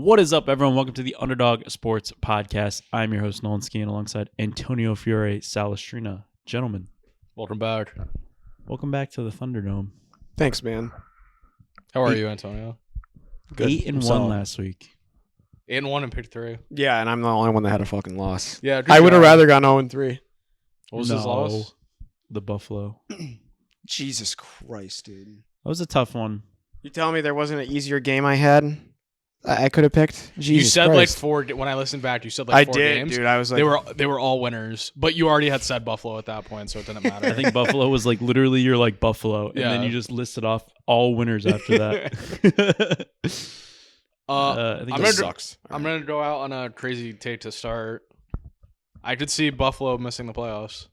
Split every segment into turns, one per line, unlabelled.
What is up, everyone? Welcome to the Underdog Sports Podcast. I'm your host, Nolan Skeen, alongside Antonio Fiore Salestrina. Gentlemen,
welcome back.
Welcome back to the Thunderdome.
Thanks, man.
How are you, Antonio?
Good.
8-1 last week.
8-1 and pick 3.
Yeah, and I'm the only one that had a fucking loss.
Yeah,
I would have rather gone 0-3.
What was his loss?
The Buffalo.
Jesus Christ, dude.
That was a tough one.
You telling me there wasn't an easier game I had? I could have picked. Jesus
you said
Christ.
like 4. When I listened back, you said like 4 games.
Dude. I was like,
they were all winners, but you already had said Buffalo at that point, so it didn't matter.
I think Buffalo was like literally you're like Buffalo, and
Yeah.
then you just listed off all winners after that. I think
sucks.
I'm gonna go out on a crazy take to start. I could see Buffalo missing the playoffs.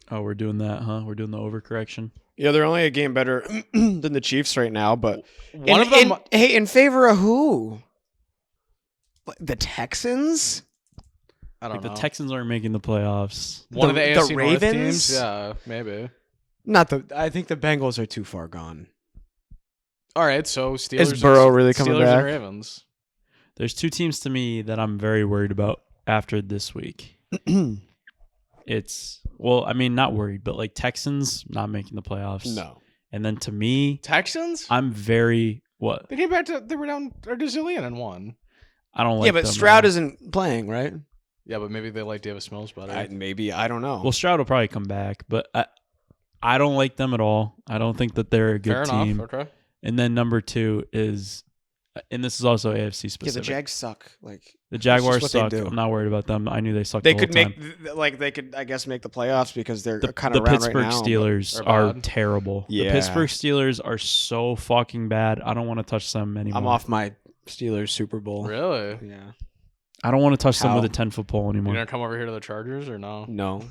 Oh, we're doing that, huh? We're doing the overcorrection.
Yeah, they're only a game better than the Chiefs right now, but
One of them.
in favor of who? The Texans?
I don't
Like
know.
the Texans aren't making the playoffs.
One of the AFC North
Ravens?
teams. Yeah, maybe.
I think the Bengals are too far gone.
All right, so Steelers.
Is Burrow really coming
Steelers
back?
and Ravens.
There's two teams to me that I'm very worried about after this week. Not worried, but like Texans not making the playoffs.
No.
And then to me,
Texans.
I'm very what?
They came back to. They were down a gazillion and won.
I don't like.
Yeah, but
them
Stroud
at all.
isn't playing, right?
Yeah, but maybe they like Davis Mills better.
I don't know.
Well, Stroud will probably come back, but I don't like them at all. I don't think that they're a good
Fair
team.
enough. Okay.
And then number 2 is, and this is also AFC
yeah,
specific.
the Jags suck. Like
The Jaguars
what they
suck.
do.
I'm not worried about them. I knew they sucked.
they
the
could
whole
make
time.
they could I guess make the playoffs because they're kind
The
of around
Pittsburgh
right now.
Steelers
They're
are
bad.
terrible.
Yeah.
The Pittsburgh Steelers are so fucking bad. I don't want to touch them anymore.
I'm off my Steelers Super Bowl.
Really?
Yeah.
I don't want to touch them
How?
with a 10-foot pole
You
anymore.
gonna come over here to the Chargers or no?
No.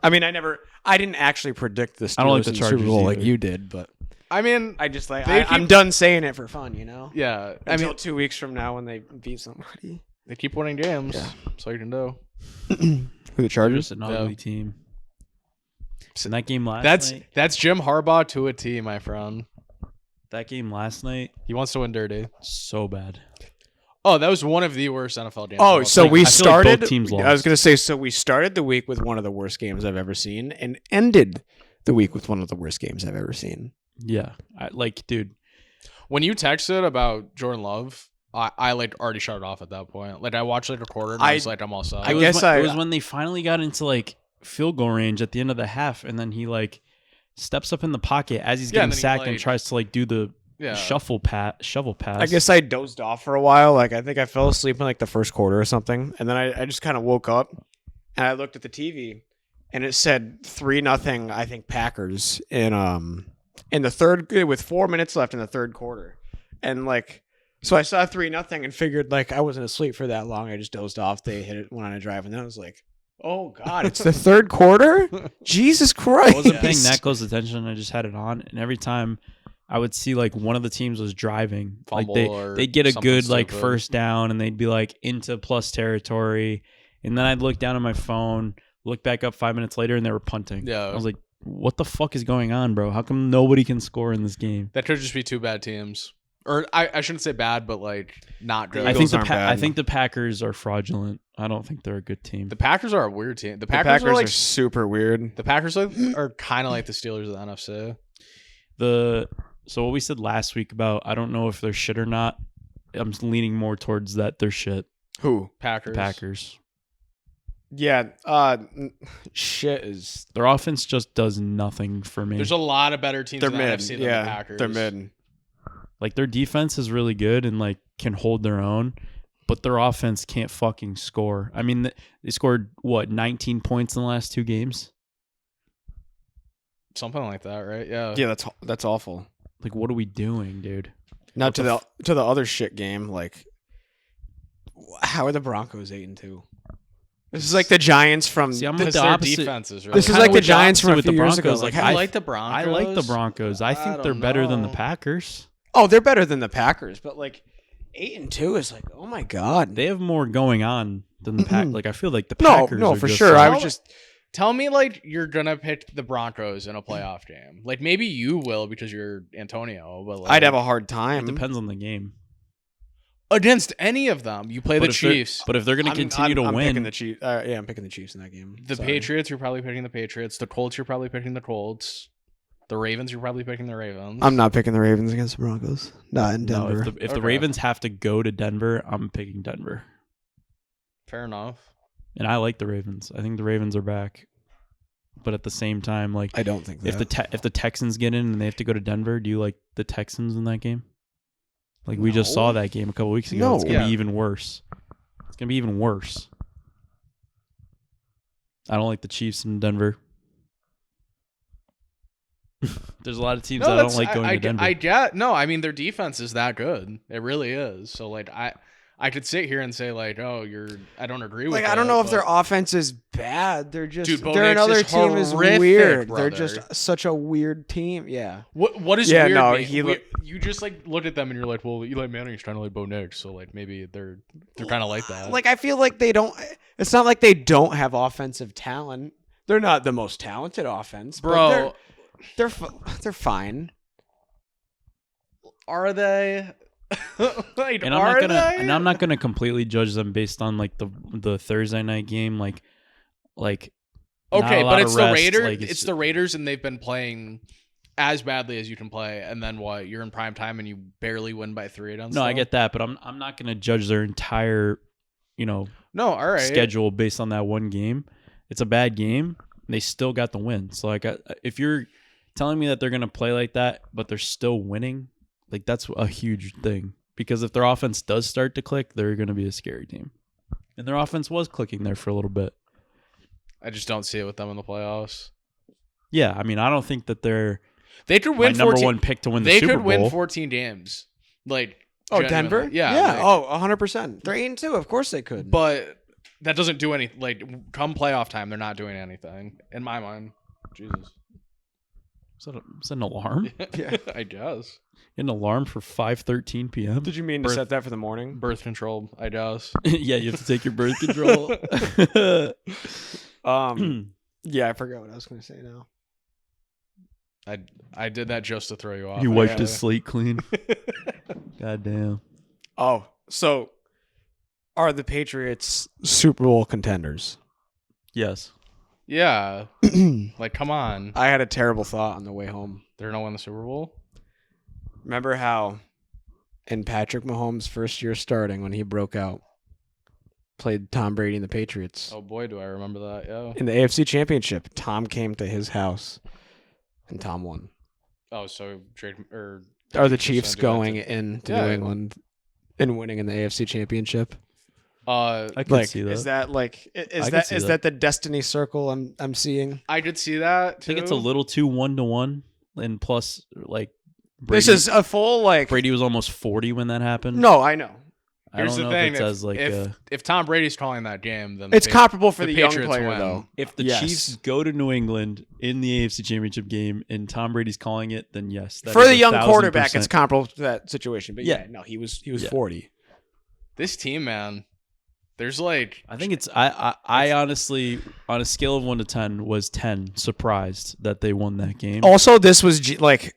I mean, I didn't actually predict the Steelers
I don't like the
in Super
Chargers
Bowl like
either.
you did, but
I mean,
I just like
They
I'm
keep-
done saying it for fun, you know.
yeah. I
Until
mean,
2 weeks from now when they beat somebody.
they keep winning games.
Yeah.
That's all you can do.
Who the
Chargers, an
Yeah.
ugly team. In that game last night,
That's Jim Harbaugh to a T, my friend. He wants to win dirty.
so bad.
Oh, that was one of the worst NFL games.
Oh,
of
so
all time.
we
I feel like
started.
both teams
I was
lost.
going to say, so we started the week with one of the worst games I've ever seen, and ended the week with one of the worst games I've ever seen.
Yeah, dude.
When you texted about Jordan Love, I like already shut it off at that point. Like I watched like a quarter and I was like, I'm all set.
I guess
it was when they finally got into like field goal range at the end of the half, and then he like steps up in the pocket as he's
Yeah,
getting
and then he,
sacked and
like-
tries to like do the
yeah.
shovel pass.
I guess I dozed off for a while. Like I think I fell asleep in like the first quarter or something, and then I just kind of woke up and I looked at the TV, and it said 3-0. I think Packers in the third with 4 minutes left in the third quarter, and like so I saw 3-0 and figured like I wasn't asleep for that long. I just dozed off. They hit it, went on a drive, and then I was like, oh god, it's the third quarter. Jesus Christ!
I wasn't paying that close attention. I just had it on, and every time I would see like one of the teams was driving,
Fumble
like
or
they'd get a
something
good like
stupid.
first down, and they'd be like into plus territory, and then I'd look down at my phone, look back up 5 minutes later, and they were punting.
Yeah.
I was like, what the fuck is going on, bro? How come nobody can score in this game?
That could just be 2 bad teams. Or I shouldn't say bad, but like not good.
I
Eagles
think
aren't bad.
I think the Packers are fraudulent. I don't think they're a good team.
The Packers are a weird team. The
The
Packers,
Packers
are like
are super weird.
the Packers are kind of like the Steelers of the NFC.
So what we said last week about I don't know if they're shit or not. I'm leaning more towards that they're shit.
Who?
Packers.
The Packers.
Yeah. Shit is.
Their offense just does nothing for me.
There's a lot of better teams
They're
in the
mid.
NFC than
Yeah,
the Packers.
they're mid.
Like their defense is really good and like can hold their own, but their offense can't fucking score. I mean, they scored 19 points in the last 2 games.
Something like that, right? Yeah.
Yeah, that's awful.
Like, what are we doing, dude?
Now
What
to
the
the other shit game, like how are the Broncos 8-2? This is like the Giants from.
See, I'm
Because
like the
their
opposite.
defense is really
This is
Kinda
like the
with
Giants
opposite
from a
with
few
the
years ago.
Broncos.
Like,
Like,
I
I
like the Broncos.
I like the Broncos. I think
I
they're
don't
better than the
know.
Packers.
oh, they're better than the Packers, but like 8-2 is like, oh my god.
They have more going on than the Pack. Like I feel like the
No,
Packers.
no,
are
for
just
sure. I
like-
was just
Tell me, like, you're gonna pick the Broncos in a playoff game. Like, maybe you will because you're Antonio, but like,
I'd have a hard
It
time.
depends on the game.
Against any of them, you play the Chiefs.
But if they're going to continue to
I'm
win,
picking the Chiefs. I'm picking the Chiefs in that game.
The Patriots, you're probably picking the Patriots. The Colts, you're probably picking the Colts. The Ravens, you're probably picking the Ravens.
I'm not picking the Ravens against the Broncos. Not in
no,
Denver.
if the Ravens have to go to Denver, I'm picking Denver.
Fair enough.
And I like the Ravens. I think the Ravens are back. But at the same time, like
I don't think that.
if the Texans get in and they have to go to Denver, do you like the Texans in that game? Like we just saw that game a couple weeks ago.
No.
It's gonna be even worse. It's gonna be even worse. I don't like the Chiefs in Denver. There's a lot of teams I don't like going to Denver.
I mean their defense is that good. It really is. So like I could sit here and say like, oh, I don't agree with.
Like
that,
I don't know if their offense is bad. They're just
Dude, Bo
their
Nix
another
is
team is
horrific,
weird.
brother.
They're just such a weird team. Yeah.
What is
Yeah,
weird?
no,
mean? You just like look at them and you're like, well, Eli Manning's trying to like Bo Nix, so like maybe they're kind of like that.
Like I feel like they don't. It's not like they don't have offensive talent. They're not the most talented offense,
bro.
They're fine.
Are they? Like,
and I'm not gonna completely judge them based on like the Thursday night game, like
okay, but it's the Raiders.
Like,
it's the Raiders, and they've been playing as badly as you can play. And then what? You're in prime time and you barely win by 3 against them?
I get that, but I'm not gonna judge their entire, all right, schedule based on that one game. It's a bad game. And they still got the win. So like, if you're telling me that they're gonna play like that, but they're still winning. Like, that's a huge thing. Because if their offense does start to click, they're going to be a scary team. And their offense was clicking there for a little bit.
I just don't see it with them in the playoffs.
Yeah, I mean, I don't think that
they could win
my number one pick to win the Super Bowl.
They could win 14 games. Like,
Denver?
Yeah.
Like, 100%. They're 8-2. Of course they could.
But that doesn't do anything. Like, come playoff time, they're not doing anything. In my mind. Jesus.
Is that an alarm?
Yeah, I guess.
An alarm for 5:13 p.m.
Did you mean to set that for the morning?
Birth control, I guess.
Yeah, you have to take your birth control.
Yeah, I forgot what I was going to say now.
I did that just to throw you off.
You wiped his slate clean. God damn.
Oh, so are the Patriots Super Bowl contenders?
Yes.
Yeah. Like, come on.
I had a terrible thought on the way home.
They're going to win the Super Bowl?
Remember how in Patrick Mahomes' first year starting when he broke out, played Tom Brady and the Patriots?
Oh, boy, do I remember that, yeah.
In the AFC Championship, Tom came to his house, and Tom won.
Oh, so
Are the Chiefs going into New England and winning in the AFC Championship?
I could see that.
Is that the destiny circle I'm seeing?
I could see that too.
I think it's a little too 1-to-1, and plus like Brady,
this is a full
Brady was almost 40 when that happened.
No, I know.
Here's the thing: if Tom Brady's calling that game, then
it's comparable for the young
Patriots
player,
win.
though.
If the Chiefs go to New England in the AFC Championship game and Tom Brady's calling it, then yes,
for the young quarterback, it's comparable to that situation. But no, he was 40.
This team, man. There's like
I think it's I honestly on a scale of 1 to 10 was 10 surprised that they won that game.
Also, this was like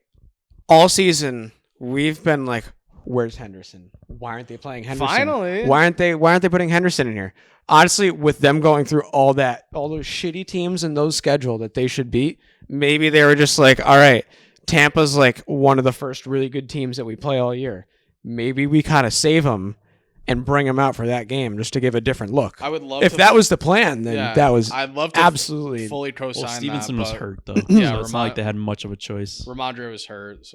all season we've been like, where's Henderson? Why aren't they playing Henderson?
Finally,
why aren't they putting Henderson in here? Honestly, with them going through all those shitty teams and those schedule that they should beat, maybe they were just like, all right, Tampa's like one of the first really good teams that we play all year. Maybe we kind of save them and bring him out for that game just to give a different look.
I would love
if that was the plan, then that was
I'd love to
absolutely
fully co-sign that.
Stevenson was hurt though.
Yeah,
so it's not like they had much of a choice.
Ramondre was hurt,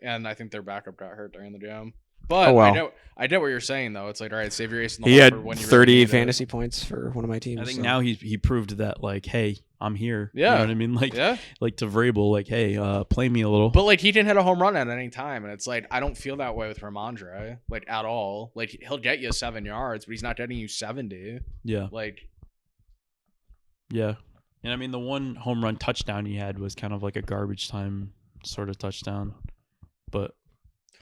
and I think their backup got hurt during the jam. But I get what you're saying though. It's like, all right, save your ace in the hole for when you
30
really
fantasy points for one of my teams.
I think now he proved that like, hey, I'm here.
Yeah.
You know what I mean? Like to Vrabel, like, hey, play me a little.
But like he didn't hit a home run at any time, and it's like I don't feel that way with Ramondre, like at all. Like he'll get you 7 yards, but he's not getting you 70.
Yeah.
Like.
Yeah. And I mean the one home run touchdown he had was kind of like a garbage time sort of touchdown. But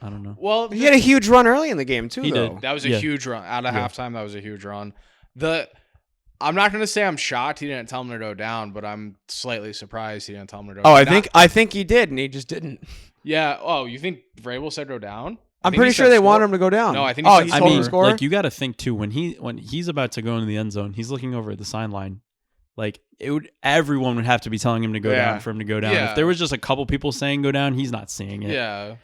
I don't know.
Well,
he had a huge run early in the game too.
He did.
That was a huge run out of halftime. That was a huge run. I'm not going to say I'm shocked he didn't tell him to go down, but I'm slightly surprised he didn't tell him to go down.
I think he did, and he just didn't.
Yeah. Oh, you think Vrabel said go down?
I'm pretty sure they want him to go down.
No, I think he's
total score.
Like you got to think too when he's about to go into the end zone, he's looking over at the sideline. Like everyone would have to be telling him to go down for him to go down.
Yeah.
If there was just a couple people saying go down, he's not seeing it.
Yeah.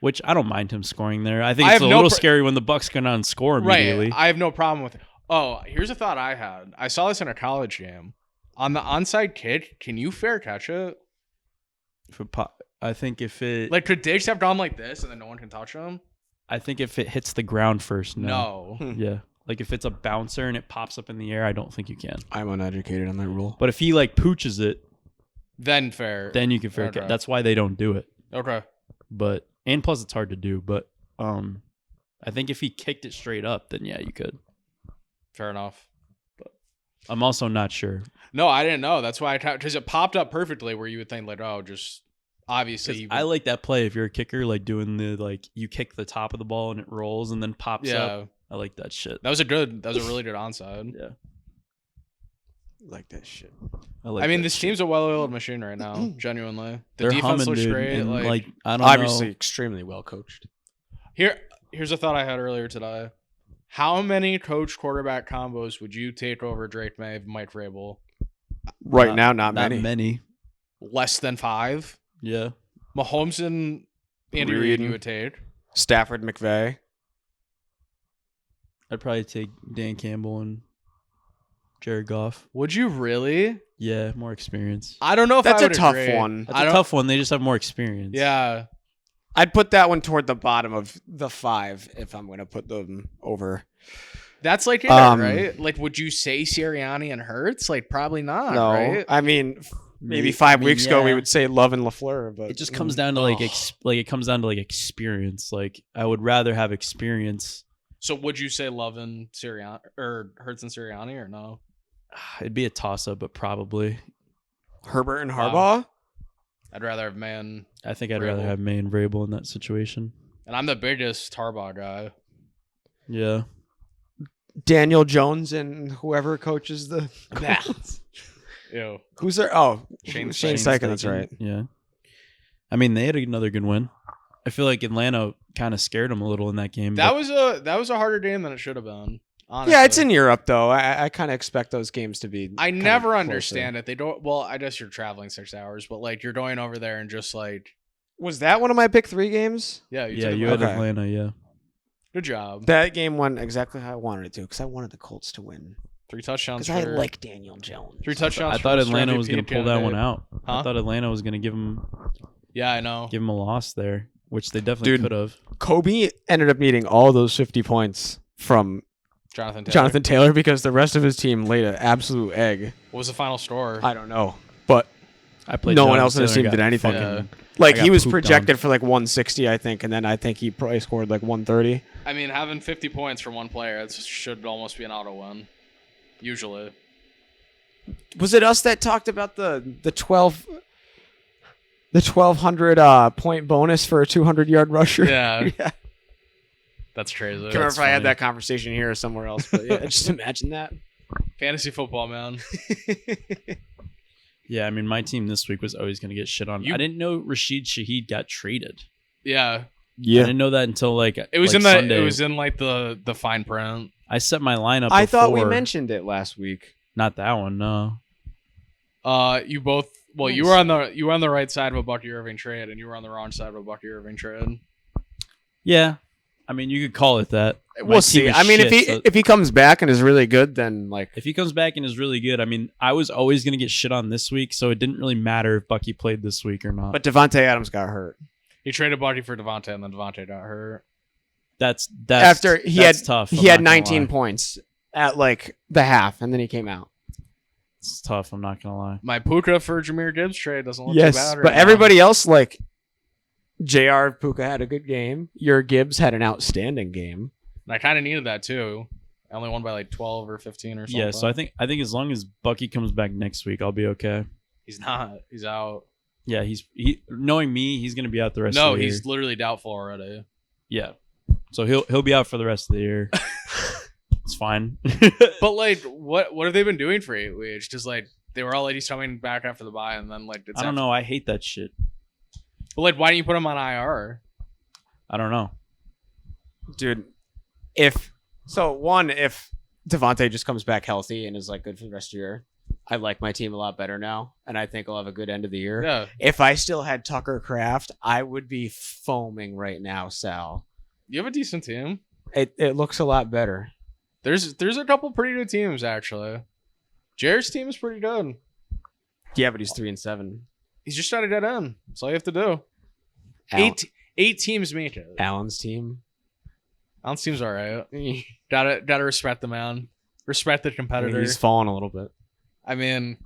Which I don't mind him scoring there. I think it's a little scary when the Bucs go down and score immediately.
Right. I have no problem with it. Oh, here's a thought I had. I saw this in a college game. On the onside kick, can you fair catch it?
I think if it
like could Diggs have gone like this and then no one can touch him?
I think if it hits the ground first,
no.
Yeah. Like if it's a bouncer and it pops up in the air, I don't think you can.
I'm uneducated on that rule.
But if he like pooches it,
then fair.
Then you can fair catch. That's why they don't do it.
Okay.
But and plus it's hard to do. But I think if he kicked it straight up, then yeah, you could.
Fair enough.
But I'm also not sure.
No, I didn't know. That's why because it popped up perfectly where you would think like, oh, just obviously.
I like that play if you're a kicker, like doing the like you kick the top of the ball and it rolls and then pops up. I like that shit.
That was a really good onside.
Yeah.
Like that shit.
I mean, this team's a well-oiled machine right now. Genuinely, the
They're
defense
humming,
looks
dude,
great.
Like I don't
obviously
know.
extremely well coached.
Here's a thought I had earlier today. How many coach quarterback combos would you take over Drake May, Mike Vrabel?
Right now, not many.
Not many.
Less than 5.
Yeah.
Mahomes and Andy Reid, you would take.
Stafford, McVay.
I'd probably take Dan Campbell and Jared Goff.
Would you really?
Yeah, more experience.
I don't know if
that's
I would
a tough
agree.
one.
That's a tough one. They just have more experience.
Yeah.
I'd put that one toward the bottom of the 5 if I'm going to put them over.
That's like it, right? Like, would you say Sirianni and Hurts? Like, probably not,
no.
right?
I mean, maybe 5 weeks ago we would say Love and LaFleur, but
it just comes down to it comes down to like experience. Like I would rather have experience.
So would you say Love and Sirianni or Hurts and Sirianni or no?
It'd be a toss up, but probably
Herbert and Harbaugh.
I'd rather have Man.
I think I'd rather have May and Vrabel in that situation.
And I'm the biggest Harbaugh guy.
Yeah.
Daniel Jones and whoever coaches the
Colts. Ew.
Who's there? Oh,
Shane
Steichen. That's right.
Yeah. I mean, they had another good win. I feel like Atlanta kind of scared them a little in that game.
That was a harder game than it should have been. Honestly.
Yeah, it's in Europe though. I kind of expect those games to be.
I never understand it. They don't. Well, I guess you're traveling 6 hours, but like you're going over there and just like.
Was that one of my pick 3 games?
Yeah,
you had Atlanta. Yeah.
Good job.
That game went exactly how I wanted it to because I wanted the Colts to win.
3 touchdowns.
Because I like Daniel Jones.
3 touchdowns.
I thought Atlanta was going to pull that one out.
Huh?
I thought Atlanta was going to give him.
Yeah, I know.
Give him a loss there, which they definitely could have.
Kobe ended up needing all those 50 points from Jonathan Taylor because the rest of his team laid an absolute egg.
What was the final score?
I don't know, but
no
one else in his team did anything.
Yeah.
Like he was projected for like 160, I think, and then I think he probably scored like 130.
I mean, having 50 points from one player, it should almost be an auto win. Usually.
Was it us that talked about the 1,200 point bonus for a 200-yard rusher?
Yeah. That's crazy.
I can't remember if I had that conversation here or somewhere else, but yeah, just imagine that.
Fantasy football, man.
Yeah, I mean, my team this week was always going to get shit on. I didn't know Rashid Shaheed got traded.
Yeah.
I didn't know that until like
it was
like
in
Sunday.
It was in like the fine print.
I set my lineup.
I thought we mentioned it last week.
Not that one, no.
You both. Well, nice. you were on the right side of a Bucky Irving trade, and you were on the wrong side of a Bucky Irving trade.
Yeah, I mean, you could call it that.
We'll see. I mean, if he comes back and is really good, then like
if he comes back and is really good, I mean, I was always gonna get shit on this week, so it didn't really matter if Bucky played this week or not.
But Devontae Adams got hurt.
He traded Bucky for Devontae, and then Devontae got hurt.
That's
after he
that's
had
tough.
He had 19 points at like the half, and then he came out.
It's tough. I'm not gonna lie.
My Puka for Jahmyr Gibbs trade doesn't look too bad.
But everybody else, like JR Puka had a good game. Your Gibbs had an outstanding game.
And I kind of needed that too. I only won by like 12 or 15 or something.
Yeah, so I think as long as Bucky comes back next week, I'll be okay.
He's not. He's out.
Yeah, knowing me, he's gonna be out the rest of the year.
No, he's literally doubtful already.
Yeah. So he'll be out for the rest of the year. It's fine.
But like, what have they been doing for 8 weeks? Just like they were all like he's coming back after the bye, and then like
I don't know. I hate that shit.
But like, why don't you put him on IR?
I don't know.
Dude, if Devontae just comes back healthy and is like good for the rest of the year, I like my team a lot better now, and I think I'll have a good end of the year.
Yeah.
If I still had Tucker Kraft, I would be foaming right now, Sal.
You have a decent team.
It looks a lot better.
There's a couple pretty good teams actually. Jared's team is pretty good.
Yeah, but he's 3-7.
He's just trying to get in. That's all you have to do. Eight teams make it.
Allen's team.
Allen's team's all right. Gotta respect the man. Respect the competitor.
He's fallen a little bit.
I mean,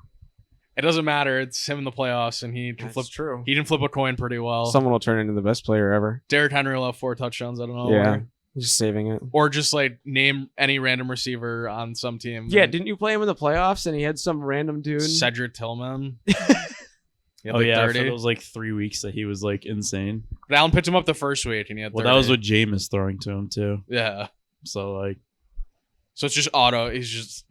it doesn't matter. It's him in the playoffs, and he can flip.
True.
He can flip a coin pretty well.
Someone will turn into the best player ever.
Derrick Henry will have 4 touchdowns. I don't know.
Yeah, just saving it.
Or just like name any random receiver on some team.
Yeah, didn't you play him in the playoffs and he had some random dude?
Cedric Tillman.
Oh yeah, I thought it was like 3 weeks that he was like insane.
But Allen picked him up the first week and he had 30.
Well, that was what Jameis throwing to him too.
Yeah.
So
it's just auto. He's just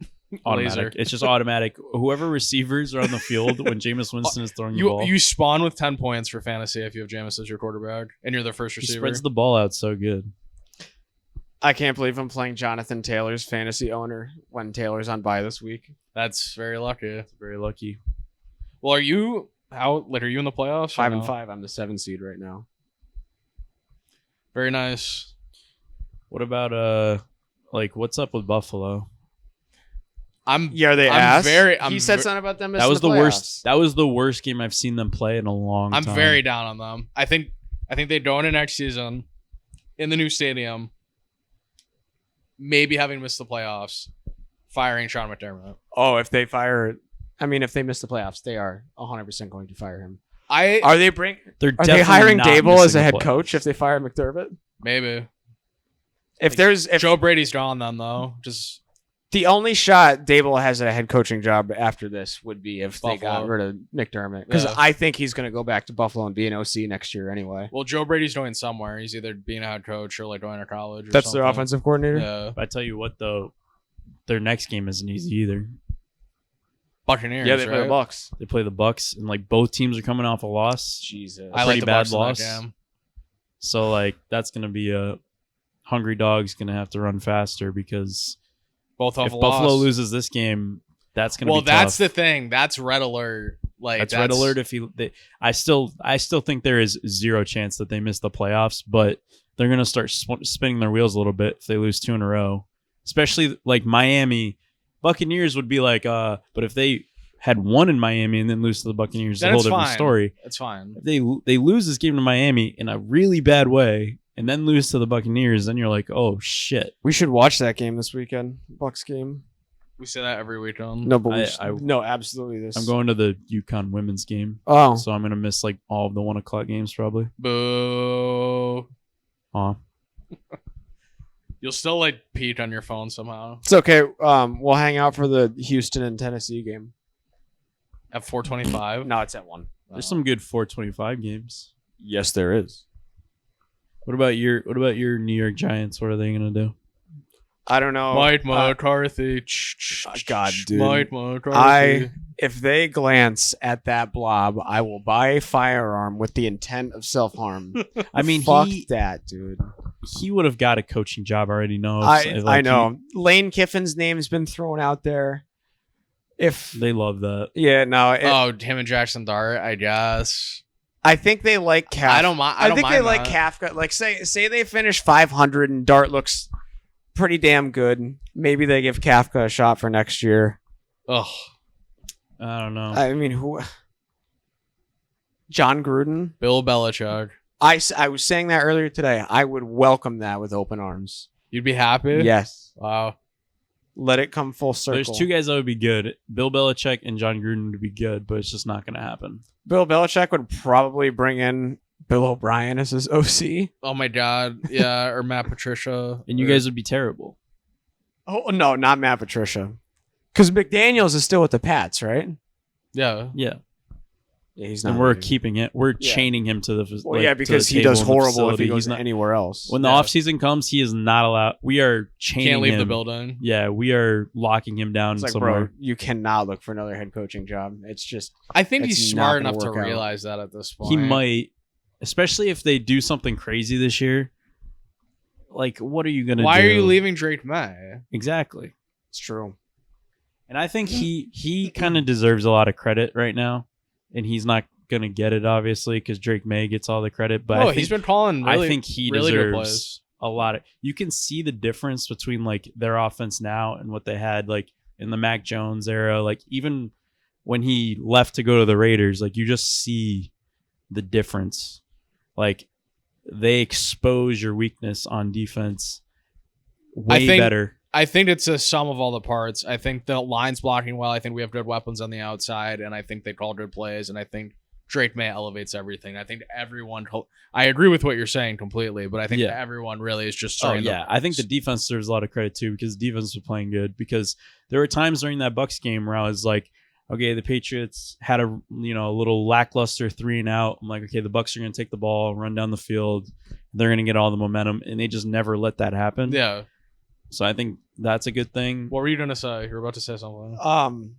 automatic.
laser.
It's just automatic. Whoever receivers are on the field when Jameis Winston is throwing the ball.
You spawn with 10 points for fantasy if you have Jameis as your quarterback and you're the first receiver.
He spreads the ball out so good.
I can't believe I'm playing Jonathan Taylor's fantasy owner when Taylor's on bye this week.
That's very lucky.
That's very lucky.
Well, are you in the playoffs?
5-5. I'm the 7 seed right now.
Very nice.
What about what's up with Buffalo?
He said something about them.
That was
the
worst. That was the worst game I've seen them play in a long time.
I'm very down on them. I think they go into next season in the new stadium, maybe having missed the playoffs, firing Sean McDermott.
Oh, if they miss the playoffs, they are 100% going to fire him.
They're
Are they hiring Dable as a head coach if they fire McDermott?
Maybe.
If
Joe Brady's drawn them though, just
the only shot Dable has at a head coaching job after this would be if
Buffalo.
they got rid of McDermott, because I think he's going to go back to Buffalo and be an OC next year anyway.
Well, Joe Brady's going somewhere. He's either being a head coach or like going to college.
That's their offensive coordinator.
Yeah.
I tell you what though, their next game isn't easy either.
Buccaneers.
Yeah, they play the Bucs.
They play the Bucs, and both teams are coming off a loss.
Jesus,
I like the
bad
Bucs in
loss.
that game.
So that's gonna be a hungry dog's gonna have to run faster because
both
if Buffalo loses this game, that's gonna be tough.
Well, that's the thing. That's red alert.
That's red alert. I still think there is zero chance that they miss the playoffs, but they're gonna start spinning their wheels a little bit if they lose 2 in a row. Especially Miami. Buccaneers would be but if they had won in Miami and then lose to the Buccaneers, it's a whole different story.
It's fine.
If they lose this game to Miami in a really bad way and then lose to the Buccaneers, then you're like, oh shit.
We should watch that game this weekend. Bucs game.
We say that every weekend.
No, but no, absolutely.
I'm going to the UConn women's game.
Oh,
so I'm gonna miss all of the 1 o'clock games probably.
Boo.
You'll
still peek on your phone somehow.
It's okay. We'll hang out for the Houston and Tennessee game
at 4:25.
No, it's at 1.
There's some good 4:25 games.
Yes, there is.
What about your New York Giants? What are they gonna do?
I don't know.
Mike McCarthy.
God, dude.
Mike McCarthy.
If they glance at that blob, I will buy a firearm with the intent of self-harm.
I mean,
fuck that, dude.
He would have got a coaching job. I already know.
I know. Lane Kiffin's name's been thrown out there. If
they love that.
Yeah, no.
Him and Jackson Dart, I guess.
I think they like Kafka. I think they like Kafka. Say they finish 500 and Dart looks pretty damn good. Maybe they give Kafka a shot for next year.
Ugh.
I don't know.
I mean, who? John Gruden?
Bill Belichick.
I was saying that earlier today. I would welcome that with open arms.
You'd be happy?
Yes.
Wow.
Let it come full circle.
There's 2 guys that would be good. Bill Belichick and John Gruden would be good, but it's just not going to happen.
Bill Belichick would probably bring in Bill O'Brien as his OC.
Oh my God. Yeah, or Matt Patricia.
And you guys would be terrible.
Oh, no, not Matt Patricia. Because McDaniels is still with the Pats, right?
Yeah.
Yeah.
Yeah, he's not.
And we're keeping it. We're chaining him to the.
Well, because he does horrible if he goes anywhere else.
When the offseason comes, he is not allowed. We are chaining him.
Can't leave the building.
Yeah, we are locking him down somewhere.
Bro, you cannot look for another head coaching job. It's just.
I think he's smart enough to realize that at this point.
He might, especially if they do something crazy this year. like, what are you going to do?
Why are you leaving Drake May?
Exactly.
It's true.
And I think he kind of deserves a lot of credit right now. And he's not going to get it, obviously, because Drake May gets all the credit. But
he's been calling really,
I think he
really
deserves a lot of... You can see the difference between, like, their offense now and what they had, like, in the Mac Jones era. Like, even when he left to go to the Raiders, like, you just see the difference. Like, they expose your weakness on defense way better.
I think it's a sum of all the parts. I think the line's blocking well. I think we have good weapons on the outside, and I think they call good plays, and I think Drake May elevates everything. I think everyone... I agree with what you're saying completely, but I think everyone really is just starting
I think the defense deserves a lot of credit, too, because the defense was playing good. Because there were times during that Bucs game where I was like, okay, the Patriots had a little lackluster 3-and-out. I'm like, okay, the Bucs are going to take the ball, run down the field. They're going to get all the momentum, and they just never let that happen.
Yeah.
So I think that's a good thing.
What were you going to say? You were about to say something.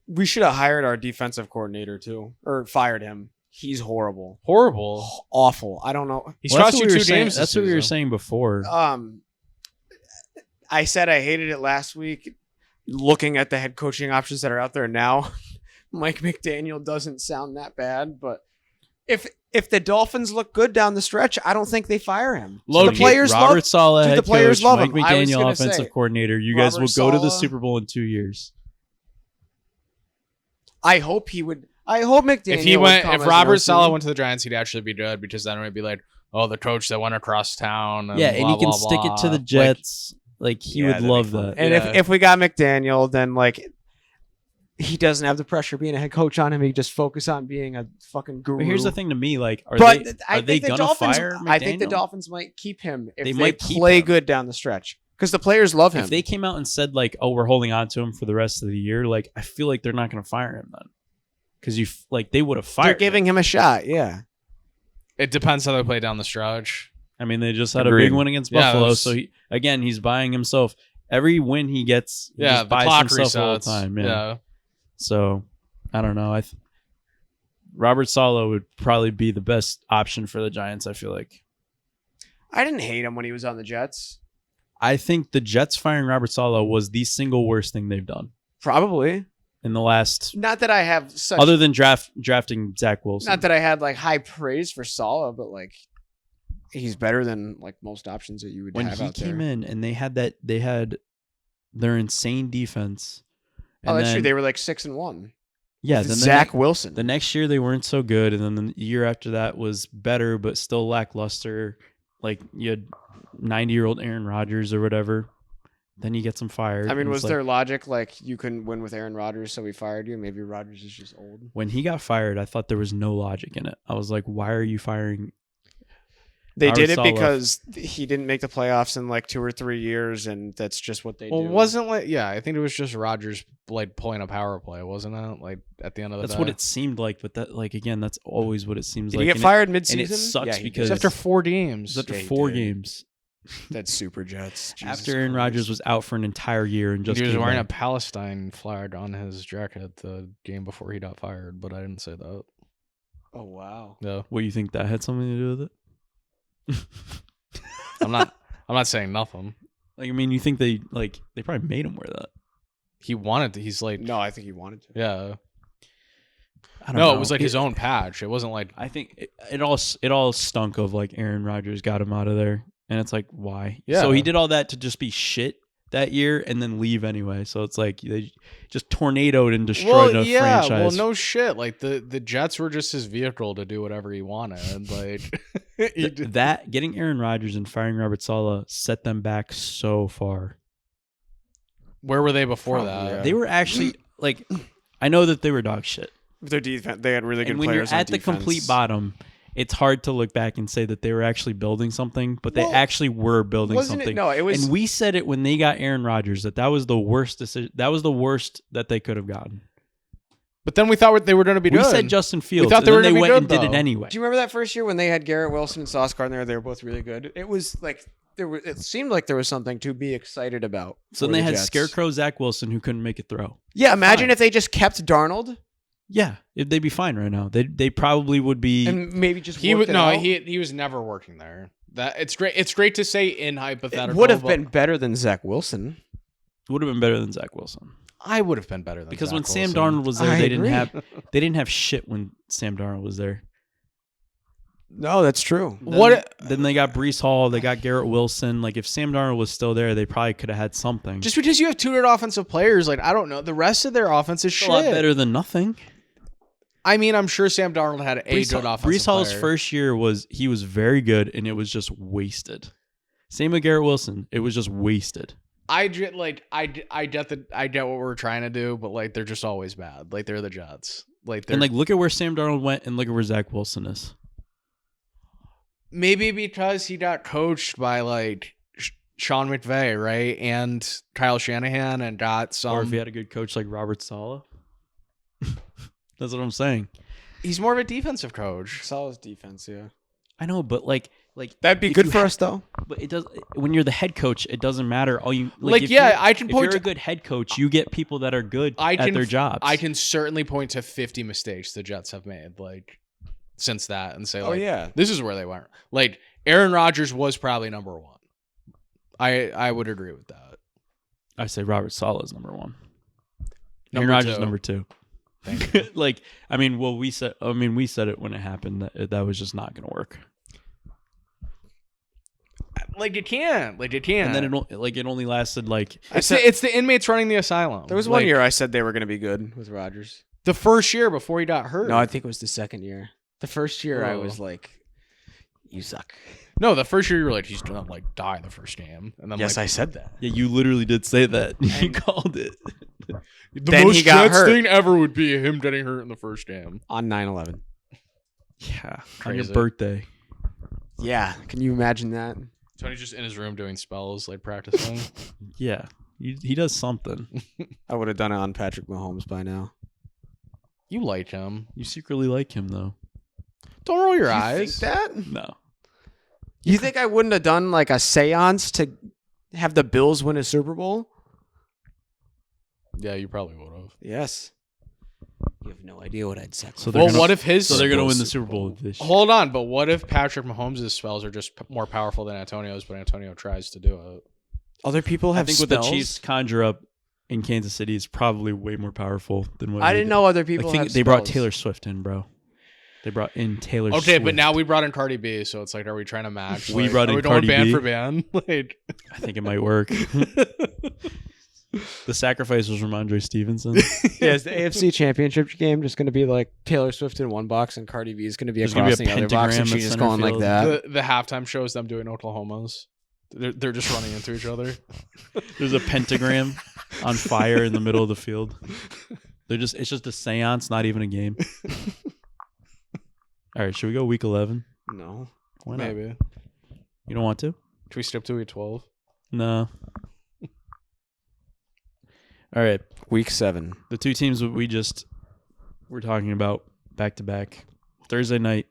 We should have hired our defensive coordinator too, or fired him. He's horrible. Awful. I don't know.
He's cost you 2 games.
That's what we were saying before.
I said I hated it last week. Looking at the head coaching options that are out there now, Mike McDaniel doesn't sound that bad, but if the Dolphins look good down the stretch, I don't think they fire him.
The players Robert Saleh, head coach, Mike McDaniel, offensive coordinator. You guys will go to the Super Bowl in 2 years.
I hope he would. I hope McDaniel.
If Robert Saleh went to the Giants, he'd actually be good because then it would be like, oh, the coach that went across town. And
and he can stick it to the Jets. Like he would love that.
And if we got McDaniel, then like he doesn't have the pressure being a head coach on him. He just focus on being a fucking guru.
But here's the thing to me, like, are they gonna fire McDaniel?
I think the Dolphins might keep him if they play good down the stretch. Because the players love him.
If they came out and said, like, oh, we're holding on to him for the rest of the year, like, I feel like they're not going to fire him then. Because they would have fired him.
They're giving him a shot, yeah.
It depends how they play down the stretch.
I mean, they just had a big win against Buffalo. So, he's buying himself. Every win he gets, he just buys himself all the time. Yeah. So, I don't know. Robert Saleh would probably be the best option for the Giants, I feel like.
I didn't hate him when he was on the Jets.
I think the Jets firing Robert Saleh was the single worst thing they've done.
Probably.
In the last...
Not that I have such...
Other than drafting Zach Wilson.
Not that I had, like, high praise for Saleh, but, like, he's better than, like, most options that you would have out there.
When he came in and they had their insane defense.
And that's true. They were, like, 6-1.
Yeah.
Then Zach Wilson.
The next year they weren't so good, and then the year after that was better, but still lackluster. Like, you had 90-year-old Aaron Rodgers or whatever. Then you get some fired.
I mean, was their logic like you couldn't win with Aaron Rodgers, so we fired you? Maybe Rodgers is just old.
When he got fired, I thought there was no logic in it. I was like, why are you firing?
They did it because he didn't make the playoffs in like 2 or 3 years, and that's just what they do.
Wasn't like I think it was just Rodgers like pulling a power play, wasn't it? Like at the end of the day.
That's what it seemed like, but that again, that's always what it seems like.
Did he get fired midseason?
And it sucks because
after 4 games.
After 4 games.
That's Super Jets.
After Aaron Rodgers was out for an entire year and just
he was wearing a Palestine flag on his jacket the game before he got fired, but I didn't say that.
Oh wow.
Yeah. What, you think that had something to do with
it? I'm not saying nothing.
Like, I mean, you think they probably made him wear that.
He wanted to. He's like,
no, I think he wanted to.
Yeah.
I don't know.
It was like his own patch. It wasn't like,
I think it all stunk of like Aaron Rodgers got him out of there. And it's like, why?
Yeah.
So he did all that to just be shit that year and then leave anyway. So it's like they just tornadoed and destroyed a franchise.
Well, no shit. Like the Jets were just his vehicle to do whatever he wanted. Like
that getting Aaron Rodgers and firing Robert Saleh set them back so far.
Where were they before that?
Yeah. They were actually like, I know that they were dog shit.
Their defense, they had really good
and when
players.
You're at the complete bottom. It's hard to look back and say that they were actually building something, but they actually were building something.
It was.
And we said it when they got Aaron Rodgers that was the worst decision. That was the worst that they could have gotten.
But then we thought they were going to be good.
We said Justin Fields.
We thought they were going to be good,
did it anyway.
Do you remember that first year when they had Garrett Wilson and Sauce Gardner? They were both really good. It was like it seemed like there was something to be excited about.
So then they had Scarecrow Zach Wilson who couldn't make a throw.
Yeah, imagine if they just kept Darnold.
Yeah, they'd be fine right now. They probably would be.
And maybe just
he was never working there. That it's great. It's great to say in hypothetical.
It would have been better than Zach Wilson.
Would have been better than Zach Wilson.
I would have been better than
because
Zach
when
Wilson.
Sam Darnold was there, they
agree.
didn't have shit when Sam Darnold was there.
No, that's true.
Then they got Breece Hall, they got Garrett Wilson. Like if Sam Darnold was still there, they probably could have had something.
Just because you have 2 good offensive players, like I don't know, the rest of their offense is shit.
A lot better than nothing.
I mean, I'm sure Sam Darnold had good offensive
Breece Hall's
player.
first year was very good, and it was just wasted. Same with Garrett Wilson, it was just wasted.
I get what we're trying to do, but like they're just always bad. Like they're the Jets.
Look at where Sam Darnold went, and look at where Zach Wilson is.
Maybe because he got coached by like Sean McVay, right, and Kyle Shanahan, and got some.
Or if he had a good coach like Robert Saleh. That's what I'm saying.
He's more of a defensive coach.
Saleh's defense, yeah.
I know, but like
that'd be good for us though.
But it does. When you're the head coach, it doesn't matter. I can
point.
If you're a good head coach, you get people that are good at their jobs.
I can certainly point to 50 mistakes the Jets have made, like since that, and say, this is where they went. Like Aaron Rodgers was probably number 1. I would agree with that.
I say Robert Saleh is number 1.
Aaron
Rodgers is number 2. We said it when it happened that was just not going to work.
It can't.
And then it only lasted like
it's the inmates running the asylum.
There was one year I said they were going to be good with Rodgers.
The first year before he got hurt.
No, I think it was the second year. The first year I was like, "You suck."
No, the first year you were like, "He's gonna die the first game." And then
yes, I said that.
Yeah, you literally did say that. You called it.
The most Jets thing ever would be him getting hurt in the first game
on 9/11.
Yeah, on your birthday.
Yeah, can you imagine that?
Tony's just in his room doing spells, like practicing.
Yeah, he does something.
I would have done it on Patrick Mahomes by now.
You like him.
You secretly like him, though.
Don't roll your eyes.
Think that?
No.
You think I wouldn't have done like a seance to have the Bills win a Super Bowl?
Yeah, you probably would have.
Yes. You have no idea what I'd say.
So they're
what if his?
So they're going to win the Super Bowl this year.
Hold on, but what if Patrick Mahomes' spells are just more powerful than Antonio's, but Antonio tries to do it?
Other people have.
I think
spells?
what the Chiefs conjure up in Kansas City is probably way more powerful than what
I didn't know other people.
I think they brought Taylor Swift in, bro. They brought in Taylor Swift.
Okay, but now we brought in Cardi B, so it's like, are we trying to match?
We brought in Cardi B.
Band for band?
I think it might work. The sacrifice was from Andre Stevenson.
Yeah, is the AFC Championship game just going to be like Taylor Swift in one box and Cardi B is going to be across the other box and she's just going like that?
The halftime show is them doing Oklahomas. They're just running into each other.
There's a pentagram on fire in the middle of the field. It's just a seance, not even a game. All right, should we go week 11?
No.
Why not?
Maybe.
You don't want to?
Should we skip to week 12?
No. All right.
Week 7.
The two teams that we just were talking about back to back. Thursday night.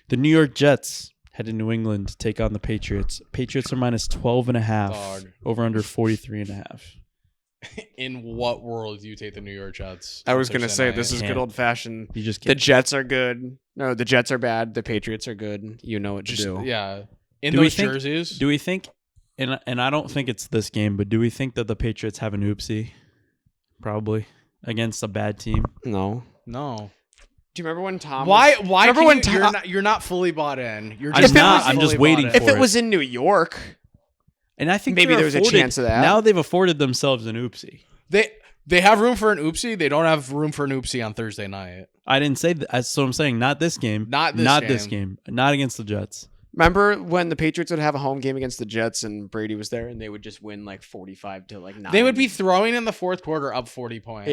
The New York Jets head to New England to take on the Patriots. Patriots are minus 12.5. Over under 43.5.
In what world do you take the New York Jets?
I was going to say, this is good old fashioned.
You just
the Jets are good. No, the Jets are bad. The Patriots are good. You know what to do.
Yeah. In those jerseys.
Do we think, and I don't think it's this game, but do we think that the Patriots have an oopsie? Probably. Against a bad team?
No.
Do
you remember when Tom?
Why? Remember when you're not fully bought in?
I'm just waiting for it.
If it was in New York,
and I think
maybe there was a chance of that.
Now they've afforded themselves an oopsie.
They have room for an oopsie. They don't have room for an oopsie on Thursday night.
I didn't say that. So I'm saying not this game. Not this game. Not against the Jets.
Remember when the Patriots would have a home game against the Jets and Brady was there and they would just win like 45 to like 9?
They would be throwing in the fourth quarter up 40 points.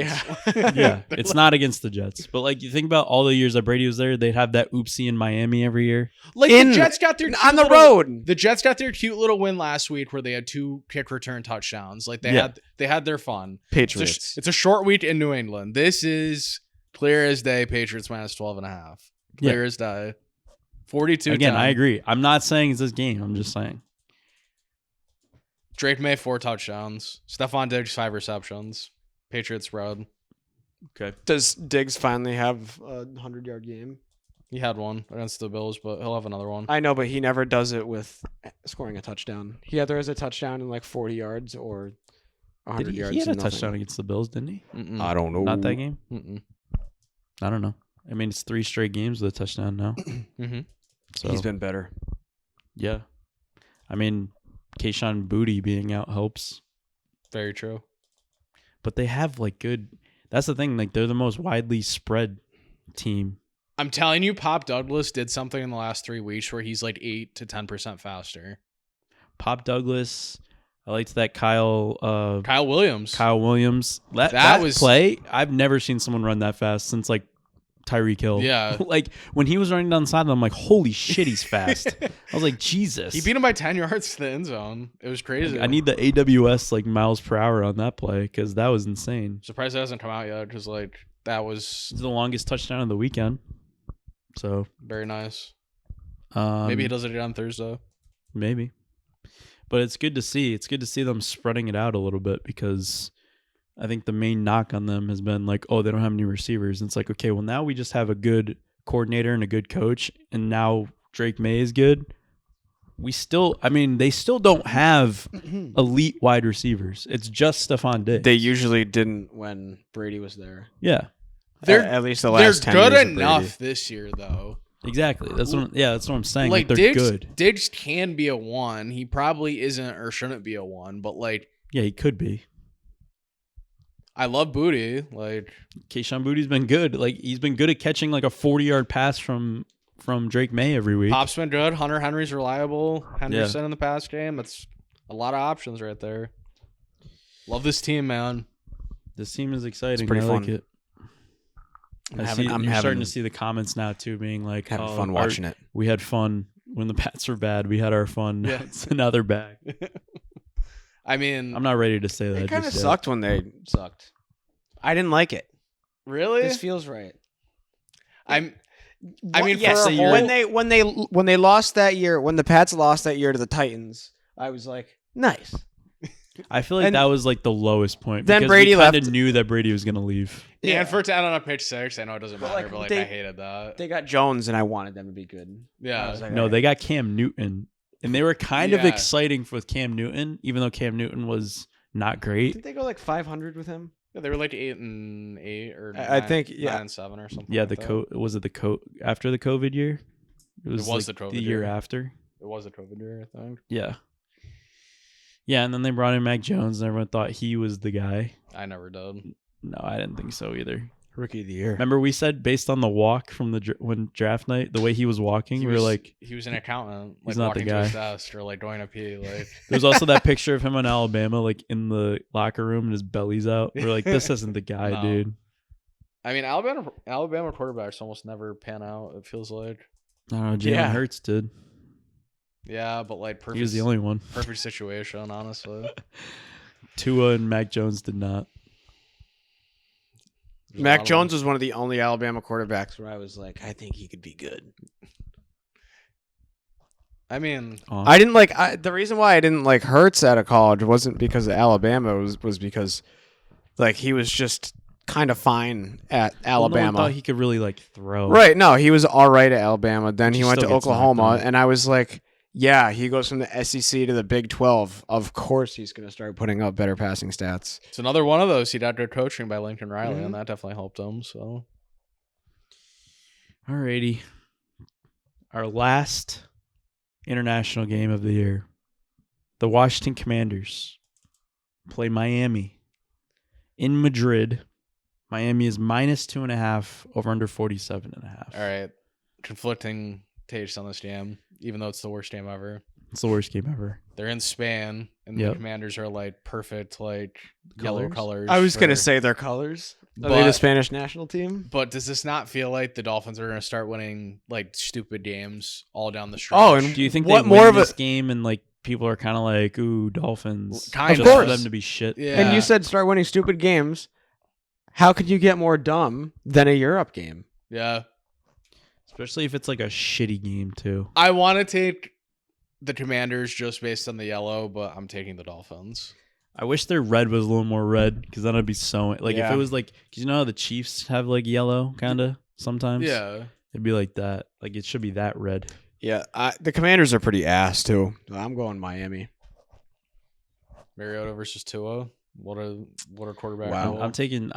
Yeah. It's not against the Jets. But like you think about all the years that Brady was there, they'd have that oopsie in Miami every year.
Like the Jets got their
on the road.
The Jets got their cute little win last week where they had 2 kick return touchdowns. Like they had their fun.
Patriots.
It's a short week in New England. This is clear as day. Patriots minus 12.5. Clear as day. 42.
Again, I agree. I'm not saying it's this game. I'm just saying.
Drake May 4 touchdowns. Stephon Diggs 5 receptions. Patriots road.
Okay.
Does Diggs finally have a 100-yard game?
He had one against the Bills, but he'll have another one.
I know, but he never does it with scoring a touchdown. He either has a touchdown in like 40 yards or 100 yards.
He had a
nothing.
touchdown against the Bills, didn't he?
Mm-mm.
I don't know.
Not that game?
Mm-mm.
I don't know. I mean, it's 3 straight games with a touchdown now.
Mm-hmm.
So he's been better.
Yeah. I mean, Kayshon Boutte being out helps.
Very true.
But they have like good. That's the thing. Like they're the most widely spread team.
I'm telling you, Pop Douglas did something in the last 3 weeks where he's like 8 to 10% faster.
Pop Douglas. I liked that Kyle
Williams.
Kyle Williams. That was play. I've never seen someone run that fast since like Tyreek Hill.
Yeah.
Like when he was running down the side, I'm like, holy shit, he's fast. I was like, Jesus.
He beat him by 10 yards to the end zone. It was crazy.
I need the AWS like miles per hour on that play because that was insane.
Surprised it hasn't come out yet because like that was
It's the longest touchdown of the weekend. So
very nice. Maybe he does it on Thursday.
Maybe. But it's good to see. It's good to see them spreading it out a little bit because I think the main knock on them has been like, oh, they don't have any receivers. And it's like, okay, well, now we just have a good coordinator and a good coach, and now Drake May is good. They still don't have elite wide receivers. It's just Stephon Diggs.
They usually didn't when Brady was there.
Yeah.
At least the last 10 years.
They're good enough this year, though.
Exactly. That's what I'm saying.
Like
they're
Diggs,
good.
Diggs can be a 1. He probably isn't or shouldn't be a 1, but like
yeah, he could be.
I love Boutte. Like
Kayshon Boutte's been good. Like he's been good at catching like a 40-yard pass from Drake May every week.
Pop's been good. Hunter Henry's reliable. Henderson in the pass game. That's a lot of options right there. Love this team, man.
This team is exciting.
It's pretty
I
fun.
like it. I'm starting to see the comments now too, being like,
having fun watching it.
We had fun when the Pats were bad. We had our fun.
Yeah.
Now they're back.
I mean,
I'm not ready to say that.
It kind of sucked when they sucked. I didn't like it.
Really?
This feels right.
Yes,
when they lost that year, when the Pats lost that year to the Titans, I was like, nice.
I feel like that was like the lowest point.
Then
because
Brady
we
left.
Knew that Brady was going to leave.
Yeah, and for it to end on a pick 6, I know it doesn't matter, but
they,
I hated that.
They got Jones, and I wanted them to be good.
Yeah.
Like,
no, they got Cam Newton, and they were kind of exciting with Cam Newton, even though Cam Newton was not great.
Did they go like 500 with him?
Yeah, they were like 8-8 or
I think
9-7 or something.
Yeah,
like that.
Was it the after the COVID year? It was like
the COVID
the year after.
It was the COVID year, I think.
Yeah. Yeah, and then they brought in Mac Jones, and everyone thought he was the guy.
I never did.
No, I didn't think so either.
Rookie of the year.
Remember we said based on the walk from when draft night, the way he was walking, we were like,
he was an accountant, like
he's not
walking
the
to
guy.
his desk or like going to pee. Like
There's also that picture of him in Alabama, like in the locker room, and his belly's out. We're like, this isn't the guy,
No.
dude.
I mean, Alabama quarterbacks almost never pan out. It feels like.
I don't know. Jalen Hurts did.
Yeah, but like perfect.
He was the only one.
Perfect situation, honestly.
Tua and Mac Jones did not.
Mac Jones was one of the only Alabama quarterbacks where I was like, I think he could be good.
I mean,
I didn't like the reason why I didn't like Hurts out of college wasn't because of Alabama. Was because like he was just kind of fine at Alabama.
No one thought he could really like throw.
Right? No, he was all right at Alabama. Then he went to
still gets
Oklahoma,
knocked out.
and I was like, yeah, he goes from the SEC to the Big 12. Of course, he's going to start putting up better passing stats.
it's another one of those. He got good coaching by Lincoln Riley,
Mhm.
and that definitely helped him. So,
Alrighty. Our last international game of the year. The Washington Commanders play Miami in Madrid. Miami is -2.5 over under 47.5.
all right, conflicting takes on this game, even though it's the worst game ever.
It's the worst game ever.
They're in Spain, and the
Yep.
Commanders are like perfect, like yellow colors.
I was going to
for-
say their colors. Are they
But-
the Spanish national team?
But does this not feel like the Dolphins are going to start winning like stupid games all down the stretch?
Oh, and
Do you think
what
they
more
win
of a-
this game and like people are kind of like, ooh, Dolphins?
Kind
just
of.
for them to be shit.
Yeah.
And you said start winning stupid games. How could you get more dumb than a Europe game?
Yeah,
Especially if it's like a shitty game too.
I want to take the Commanders just based on the yellow, but I'm taking the Dolphins.
I wish their red was a little more red because then I'd be so like if it was like because you know how the Chiefs have like yellow kind of sometimes.
Yeah,
it'd be like that. Like it should be that red.
Yeah, the Commanders are pretty ass too. I'm going Miami.
Mariota versus Tua. What a quarterback.
Wow.
I'm taking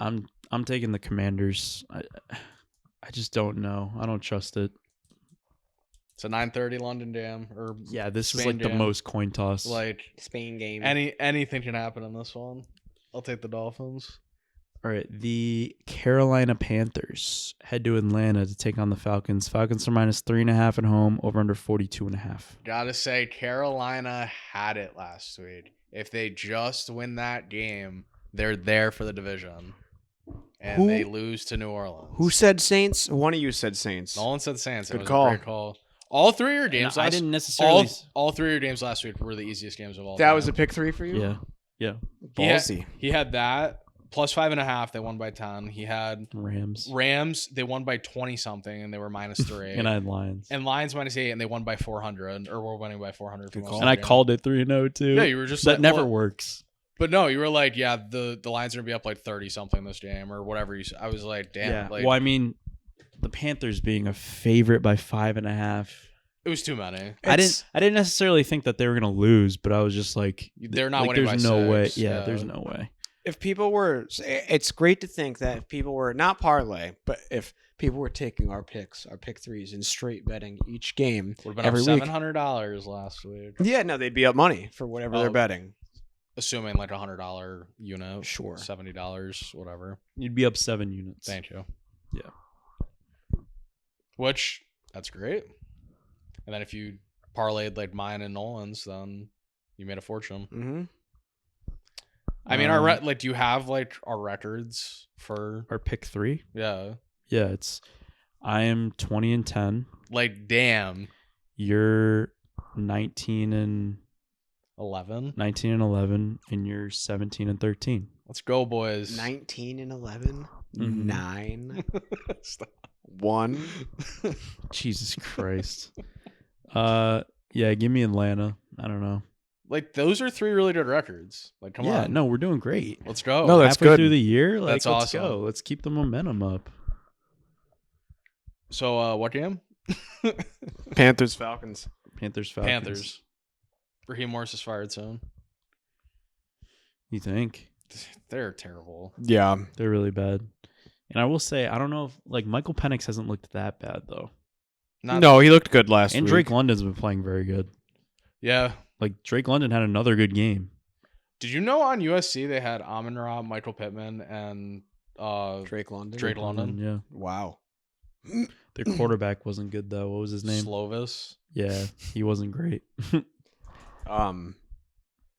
the Commanders. I just don't know. I don't trust it.
It's a 9:30 London Jam
this
Spain
is like
Jam.
the most coin toss.
Like
Spain game.
Anything can happen in this one. I'll take the Dolphins.
All right, the Carolina Panthers head to Atlanta to take on the Falcons. Falcons are -3.5 at home, over under 42.5.
Gotta say, Carolina had it last week. If they just win that game, they're there for the division. And they lose to New Orleans.
Who said Saints? One of you said Saints.
Nolan said Saints.
Good
It was
call.
a great call. All three of your games
I didn't necessarily.
all three of your games last week were the easiest games of all
That
time.
was a pick 3 for you?
Yeah.
Ballsy.
He had that. Plus 5.5, they won by 10. He had
Rams,
they won by 20 something, and they were -3.
and I had Lions.
And Lions -8, and they won by 400, or were winning by 400. For most of
And
the
I
game.
called it 3-0 too.
Yeah, you were just
that
like,
never
well,
works.
But no, you were like, yeah, the Lions are gonna be up like 30 something this game or whatever. I was like, damn.
Yeah.
Like,
Well, I mean, the Panthers being a favorite by 5.5.
it was too many.
I didn't necessarily think that they were gonna lose, but I was just like,
They're not
like,
winning
there's
by
no
6.
way. Yeah, there's no way.
If people were, it's great to think that if people were not parlay, but if people were taking our picks, our pick 3s, and straight betting each game
Would have been
every
up
week.
$700 last week,
Yeah, no, they'd be up money for whatever they're betting.
assuming like $100 unit,
Sure.
$70, whatever.
You'd be up 7 units.
Thank you.
Yeah.
Which that's great. And then if you parlayed like mine and Nolan's, then you made a fortune.
Mm-hmm.
I mean, do you have like our records for
our pick 3?
Yeah.
Yeah, I am 20-10.
Like, damn.
You're 19-11.
11.
19-11, and you're 17-13.
Let's go, boys.
19-11,
Mhm.
9, 1.
Jesus Christ. Yeah, give me Atlanta. I don't know.
Like, those are 3 really good records. Like, come on.
No, we're doing great.
Let's go.
No, that's
Halfway
good.
through the year, like,
That's
let's
awesome.
go. Let's keep the momentum up.
So, what game?
Panthers, Falcons.
Panthers, Falcons.
Panthers. Raheem Morris is fired soon.
You think?
They're terrible.
Yeah.
They're really bad. And I will say, I don't know if, like, Michael Penix hasn't looked that bad, though.
No, he looked good last
And
week.
Drake London's been playing very good.
Yeah.
Like, Drake London had another good game.
Did you know on USC they had Amon-Ra, Michael Pittman, and
Drake London.
Drake London?
Yeah.
Wow.
Their quarterback wasn't good, though. What was his name?
Slovis.
Yeah, he wasn't great. Imagine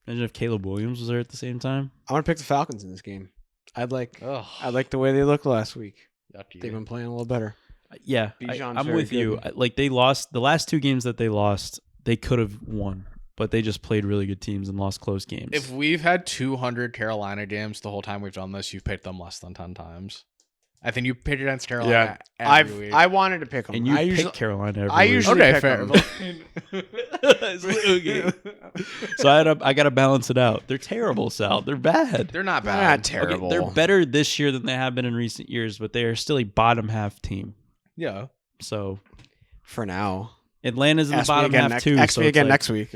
if Caleb Williams was there at the same time.
I want to pick the Falcons in this game. I like
Ugh.
the way they looked last week.
Yucky.
They've been playing a little better.
Yeah,
Bijan's
I'm
very
with you.
good.
Like, they lost the last 2 games that they lost. They could have won, but they just played really good teams and lost close games.
If we've had 200 Carolina games the whole time we've done this, you've picked them less than 10 times. I think you picked against Carolina every week.
I wanted to pick them.
and you
I
pick Carolina every
I
week.
usually
Okay,
pick
fair.
them.
So I got to balance it out. They're terrible, Sal. They're bad.
They're not
They're
bad.
not terrible.
Okay, they're better this year than they have been in recent years, but they are still a bottom half team.
Yeah.
So
For now.
Atlanta's in the
Ask me
bottom
again
half too.
Ask
so
me
it's
again
like-
next week.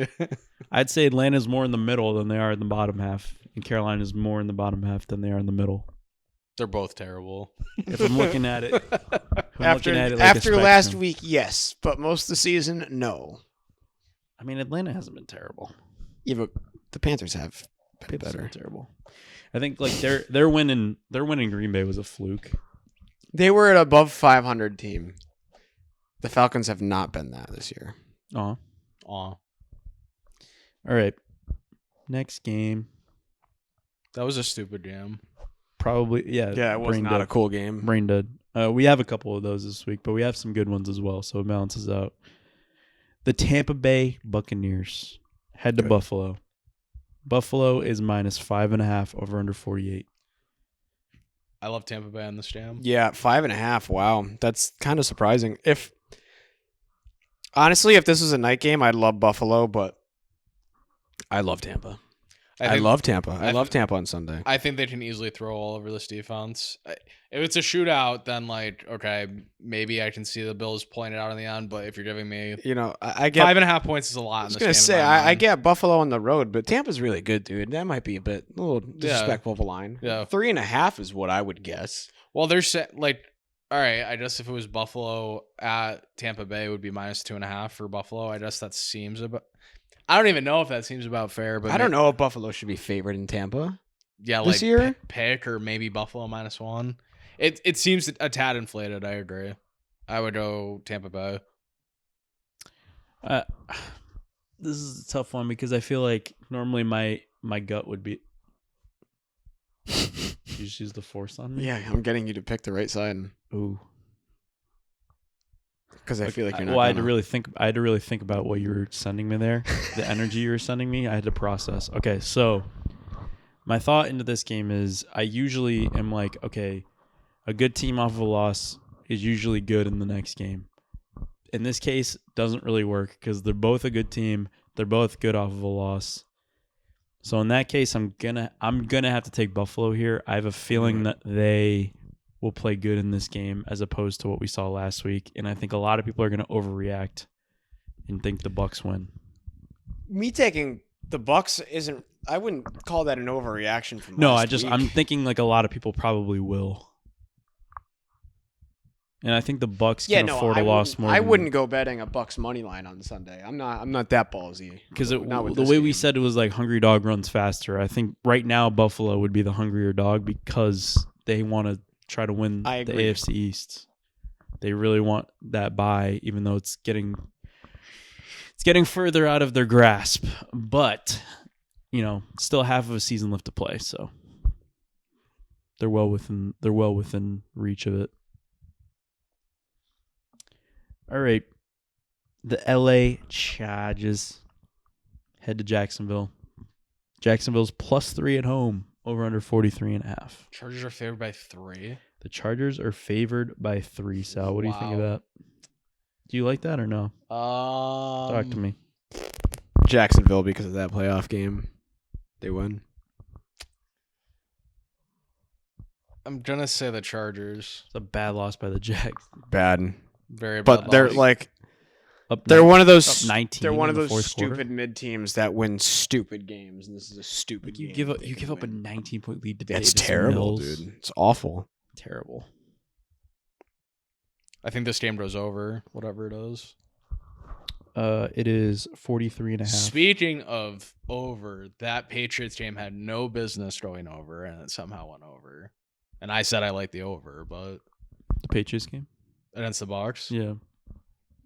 I'd say Atlanta's more in the middle than they are in the bottom half, and Carolina's more in the bottom half than they are in the middle.
They're both terrible.
If I'm looking at it,
After last week, yes, but most of the season, no.
I mean, Atlanta hasn't been terrible.
Yeah, but the Panthers have been
Panthers
better.
have been terrible. I think like their winning Green Bay was a fluke.
They were an above 500 team. The Falcons have not been that this year.
Aw.
Aw.
All right. Next game.
That was a stupid game.
Probably, yeah.
Yeah, it was
brain
not
dead.
a cool game.
Brain dead. We have a couple of those this week, but we have some good ones as well, so it balances out. The Tampa Bay Buccaneers head to
Good.
Buffalo. Buffalo is -5.5 over under 48.
I love Tampa Bay on this jam.
Yeah, 5.5. Wow, that's kind of surprising. Honestly, if this was a night game, I'd love Buffalo, but I love Tampa. I love Tampa. I love Tampa on Sunday.
I think they can easily throw all over this defense. If it's a shootout, then like, okay, maybe I can see the Bills pulling it out in the end. But if you're giving me,
I get
5.5 points is a lot.
I was gonna say I get Buffalo on the road, but Tampa's really good, dude. That might be a little disrespectful of a line.
Yeah,
3.5 is what I would guess.
Well, there's like, all right. I guess if it was Buffalo at Tampa Bay, it would be -2.5 for Buffalo. I guess that seems about. I don't even know if that seems about fair, but
I don't know if Buffalo should be favored in Tampa.
Yeah,
this year,
pick or maybe Buffalo -1. It seems a tad inflated. I agree. I would go Tampa Bay.
This is a tough one because I feel like normally my gut would be. You just use the force on me.
Yeah, I'm getting you to pick the right side.
Ooh.
Because I feel like you're not.
Well, I had to really think about what you were sending me there, the energy you were sending me. I had to process. Okay, so my thought into this game is I usually am like, okay, a good team off of a loss is usually good in the next game. In this case, doesn't really work because they're both a good team. They're both good off of a loss. So in that case, I'm gonna have to take Buffalo here. I have a feeling that they will play good in this game as opposed to what we saw last week, and I think a lot of people are going to overreact and think the Bucs win.
Me taking the Bucs isn't. I wouldn't call that an overreaction from.
No,
last week.
I'm thinking like a lot of people probably will, and I think the Bucs can afford a loss more.
I wouldn't go betting a Bucs money line on Sunday. I'm not that ballsy
because the way we said it was like hungry dog runs faster. I think right now Buffalo would be the hungrier dog because they want to try to win the AFC East. They really want that bye, even though it's getting further out of their grasp. But still half of a season left to play, so they're well within reach of it. All right, the LA Chargers head to Jacksonville. Jacksonville's +3 at home. Over under 43.5.
Chargers are favored by 3.
The Chargers are favored by 3. Sal, what do you think of that? Do you like that or no? Talk to me.
Jacksonville because of that playoff game. They win.
I'm gonna say the Chargers.
It's a bad loss by the Jags.
Bad.
Very bad.
But they're
loss.
like.
Up
they're one of those.
19.
They're one of those
stupid
quarter. Mid teams that win stupid games, and this is a stupid game.
You give up a 19-point lead today.
It's terrible, dude. It's awful.
Terrible.
I think this game goes over, whatever it is.
It is 43.5.
Speaking of over, that Patriots game had no business going over, and it somehow went over. And I said I like the over, but
the Patriots game
against the Bucs,
yeah.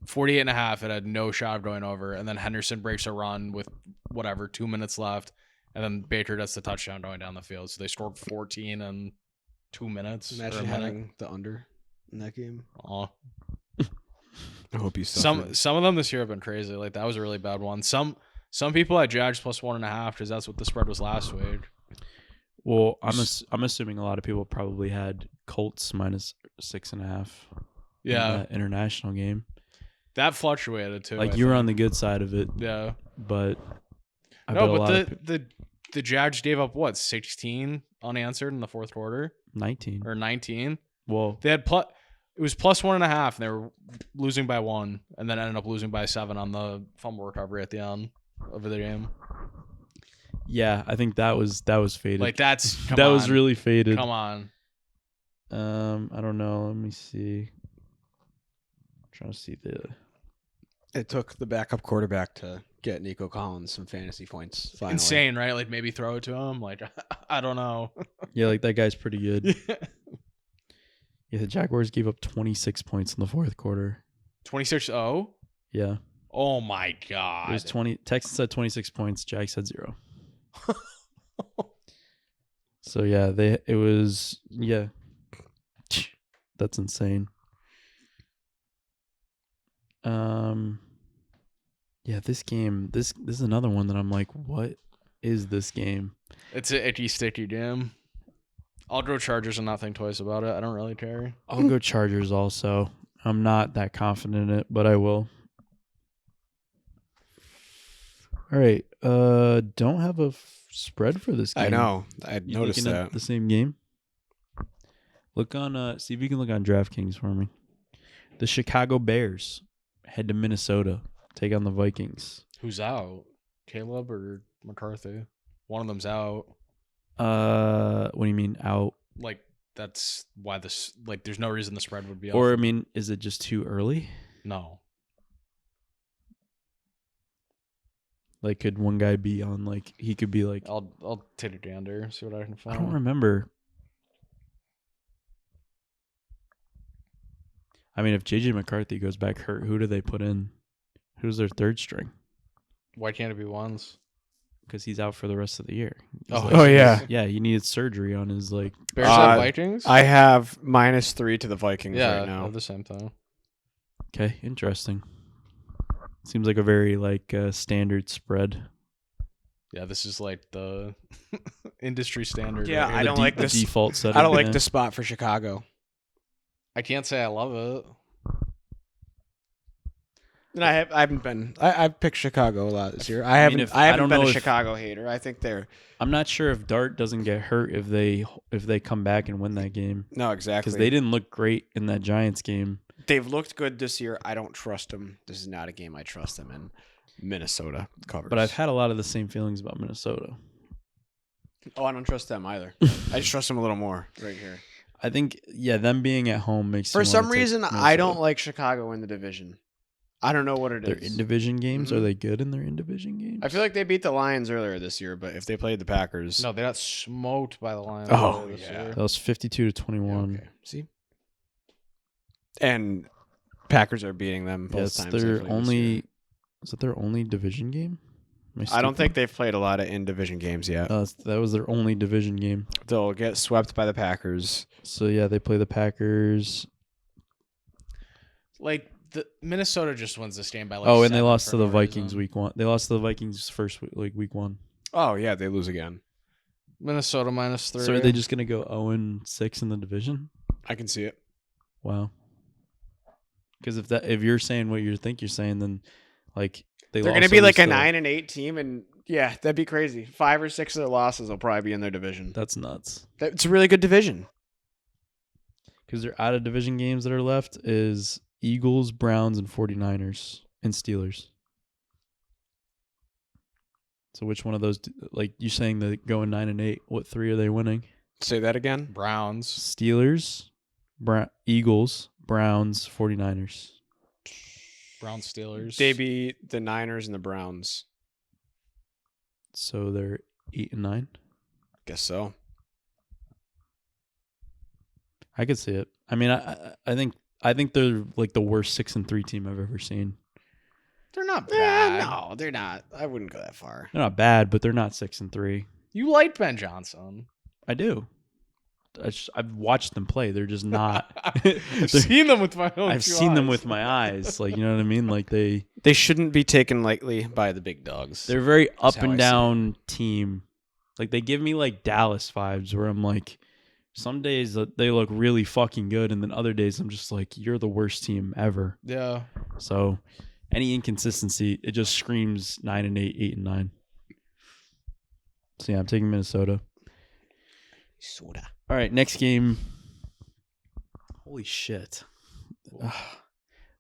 48.5, it had no shot of going over, and then Henderson breaks a run with 2 minutes left, and then Baker gets the touchdown going down the field. So they scored 14 in 2 minutes.
Imagine having the under in that game.
Oh,
I hope you suffered.
Some of them this year have been crazy. Like that was a really bad one. Some people had Jags +1.5 because that's what the spread was last week.
Well, I'm assuming a lot of people probably had Colts -6.5.
Yeah,
in that international game.
That fluctuated too.
Like you were on the good side of it.
Yeah.
But
the Jags gave up 16 unanswered in the fourth quarter?
19.
Or 19?
Well,
they had it was +1.5 and they were losing by 1 and then ended up losing by 7 on the fumble recovery at the end of the game.
Yeah, I think that was faded.
Like that
was really faded.
Come on.
I don't know. Let me see. I'm trying to see
It took the backup quarterback to get Nico Collins some fantasy points. Finally.
Insane, right? Like maybe throw it to him. Like I don't know.
Yeah, like that guy's pretty good. Yeah, the Jaguars gave up 26 points in the fourth quarter.
26-0?
Yeah.
Oh my god.
It was 20. Texans had 26 points. Jags had 0. So yeah, that's insane. Yeah, this game, this is another one that I'm like, what is this game?
It's an icky, sticky game. I'll go Chargers and not think twice about it. I don't really care.
I'll go Chargers also. I'm not that confident in it, but I will. All right. Don't have a spread for this game.
I know. I noticed that.
The same game. Look on. See if you can look on DraftKings for me. The Chicago Bears head to Minnesota, take on the Vikings.
Who's out? Caleb or McCarthy? One of them's out.
What do you mean out?
Like that's why this. Like, there's no reason the spread would be.
Or
off.
I mean, is it just too early?
No.
Like, could one guy be on? Like, he could be like.
I'll take a gander. See what I can find.
I don't remember. I mean, if JJ McCarthy goes back hurt, who do they put in? Who's their third string?
Why can't it be ones?
Because he's out for the rest of the year.
Yeah.
Yeah, he needed surgery on his like.
Bears have Vikings.
I have -3 to the Vikings right now.
Yeah, the same thing.
Okay, interesting. Seems like a very like standard spread.
Yeah, this is like the industry standard.
Yeah,
right?
I don't like
the
this
default setting.
I don't like the spot for Chicago.
I can't say I love it.
And I've picked Chicago a lot this year. I haven't been a Chicago hater. I think they're.
I'm not sure if Dart doesn't get hurt if they come back and win that game.
No, exactly.
Because they didn't look great in that Giants game.
They've looked good this year. I don't trust them. This is not a game I trust them in. Minnesota covers.
But I've had a lot of the same feelings about Minnesota.
Oh, I don't trust them either. I just trust them a little more right here.
I think, them being at home makes.
For some reason, I don't like Chicago in the division. I don't know what it is.
Their in-division games, are they good in their in-division games?
I feel like they beat the Lions earlier this year, but if they played the Packers...
No, they got smoked by the Lions.
Oh,
this
yeah.
year.
That was 52-21.
Okay. See? And Packers are beating them both times.
Their only... Is that their only division game?
I don't think they've played a lot of in-division games yet.
That was their only division game.
They'll get swept by the Packers.
So, yeah, they play the Packers.
Like, the Minnesota just wins this game by like.
Oh, and they lost to the Vikings week 1. They lost to the Vikings first week 1.
Oh, yeah, they lose again.
Minnesota -3.
So are they just going to go 0-6 in the division?
I can see it.
Wow. Because if you're saying what you think you're saying, then like
they're going to be like a 9-8 team, and yeah, that'd be crazy. 5 or 6 of their losses will probably be in their division.
That's nuts.
It's a really good division.
Because their out of division games that are left is Eagles, Browns, and 49ers and Steelers. So which one of those, like you saying that going 9-8, what 3 are they winning?
Say that again.
Browns,
Steelers, Eagles, Browns, 49ers.
Browns, Steelers.
They beat the Niners and the Browns.
So they're 8-9.
Guess so.
I could see it. I mean, I think they're like the worst 6-3 team I've ever seen.
They're not bad.
No, they're not. I wouldn't go that far.
They're not bad, but they're not 6-3.
You like Ben Johnson.
I do. I've watched them play. They're just not.
I've seen them with my own
I've seen them with my eyes. Like, you know what I mean? Like they
shouldn't be taken lightly by the big dogs.
They're a very up and down team. Like they give me like Dallas vibes where I'm like, some days they look really fucking good, and then other days I'm just like, you're the worst team ever.
Yeah.
So any inconsistency, it just screams 9-8, 8-9. So yeah, I'm taking Minnesota.
Soda.
All right, next game. Holy shit.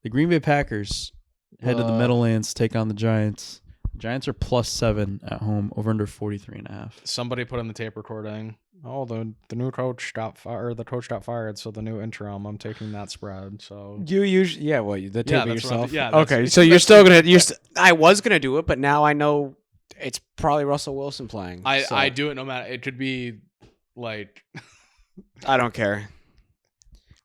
The Green Bay Packers head to the Meadowlands, take on the Giants. The Giants are +7 at home, over under 43.5.
Somebody put in the tape recording. Oh, the new coach got fired, or the coach got fired, so the new interim. I'm taking that spread. So
you usually, the tape yourself.
Okay,
so you're still gonna. I was gonna do it, but now I know it's probably Russell Wilson playing.
I do it no matter. It could be like.
I don't care.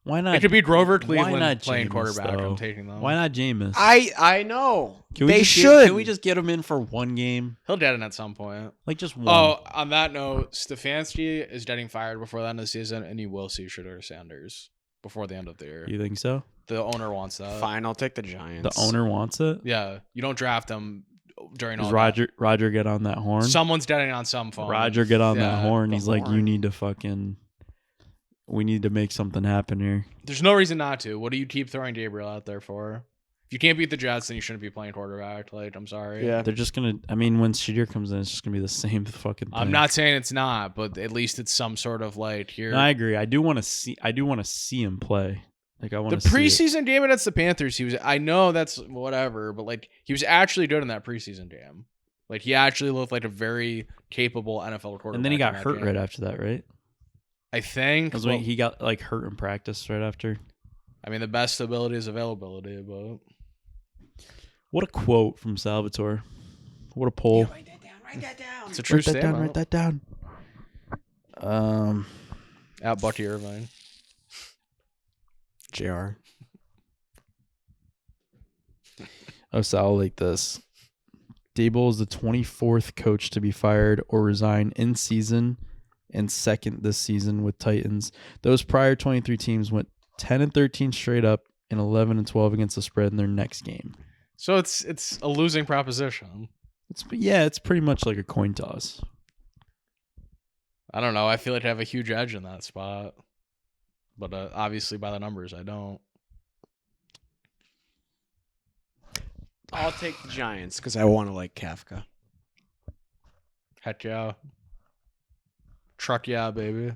Why not?
It could be Grover Cleveland
playing
quarterback.
Though?
I'm taking them.
Why not Jameis?
I know. Can we
just get him in for one game?
He'll get in at some point.
Like just one.
Oh, on that note, Stefanski is getting fired before the end of the season, and you will see Shedeur Sanders before the end of the year.
You think so?
The owner wants that.
Fine, I'll take the Giants.
The owner wants it?
Yeah. You don't draft him during all
Does Roger get on that horn?
Someone's getting on some phone.
Roger get on that horn. He's like, you need to we need to make something happen here.
There's no reason not to. What do you keep throwing Gabriel out there for? If you can't beat the Jets, then you shouldn't be playing quarterback. Like, I'm sorry.
Yeah.
They're just gonna. I mean, when Shadir comes in, it's just gonna be the same fucking thing.
I'm not saying it's not, but at least it's some sort of like here.
No, I agree. I do want to see him play. Like I want
the preseason game against the Panthers. He was. I know that's whatever, but like he was actually good in that preseason game. Like he actually looked like a very capable NFL quarterback.
And then he got hurt right after that, right?
I think
he got like hurt in practice right after.
I mean, the best ability is availability, but
what a quote from Salvatore. What a poll.
Yeah, write that down.
It's a true statement.
Write that down.
At Bucky Irvine.
JR.
Oh, Sal, like this. Dable is the 24th coach to be fired or resign in season and second this season with Titans. Those prior 23 teams went 10-13 straight up and 11-12 against the spread in their next game.
So it's a losing proposition.
It's pretty much like a coin toss.
I don't know. I feel like I have a huge edge in that spot. But obviously by the numbers, I don't.
I'll take the Giants because I want to like Kafka.
Heck yeah. Truck yeah, baby.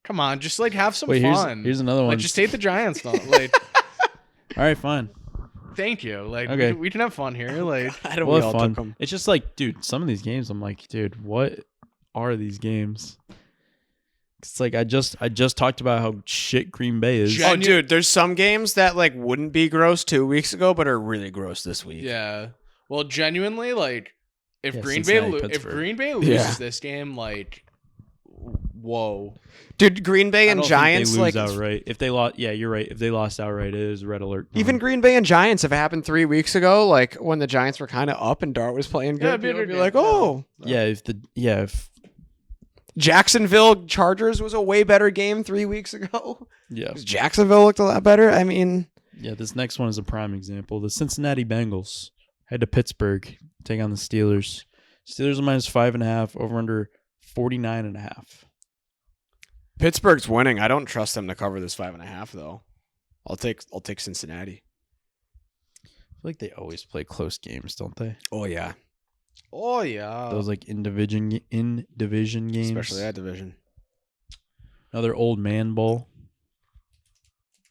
Come on, just like have some fun.
Here's another one.
Like just take the Giants though. Like
all right, fine.
Thank you. Like
okay.
we can have fun here. Like
I don't all
fun.
Took them.
It's just like, dude, some of these games I'm like, dude, what are these games? It's like I just talked about how shit Green Bay is.
Oh, dude, there's some games that like wouldn't be gross 2 weeks ago, but are really gross this week.
Yeah. Well, genuinely, like if Green Bay loses this game, like whoa.
Dude, Green Bay and Giants
they lose
like
outright. If they lost, yeah, you're right. If they lost outright, it is red alert.
Even Green Bay and Giants have happened 3 weeks ago, like when the Giants were kind of up and Dart was playing good.
Yeah,
You'd be like, oh,
if
Jacksonville Chargers was a way better game 3 weeks ago.
Yeah,
Jacksonville looked a lot better. I mean,
yeah, this next one is a prime example. The Cincinnati Bengals head to Pittsburgh, take on the Steelers. Steelers are -5.5, over under 49.5.
Pittsburgh's winning. I don't trust them to cover this 5.5 though. I'll take Cincinnati.
I feel like they always play close games, don't they?
Oh yeah.
Oh yeah.
Those like in division games,
especially that division.
Another old man bowl.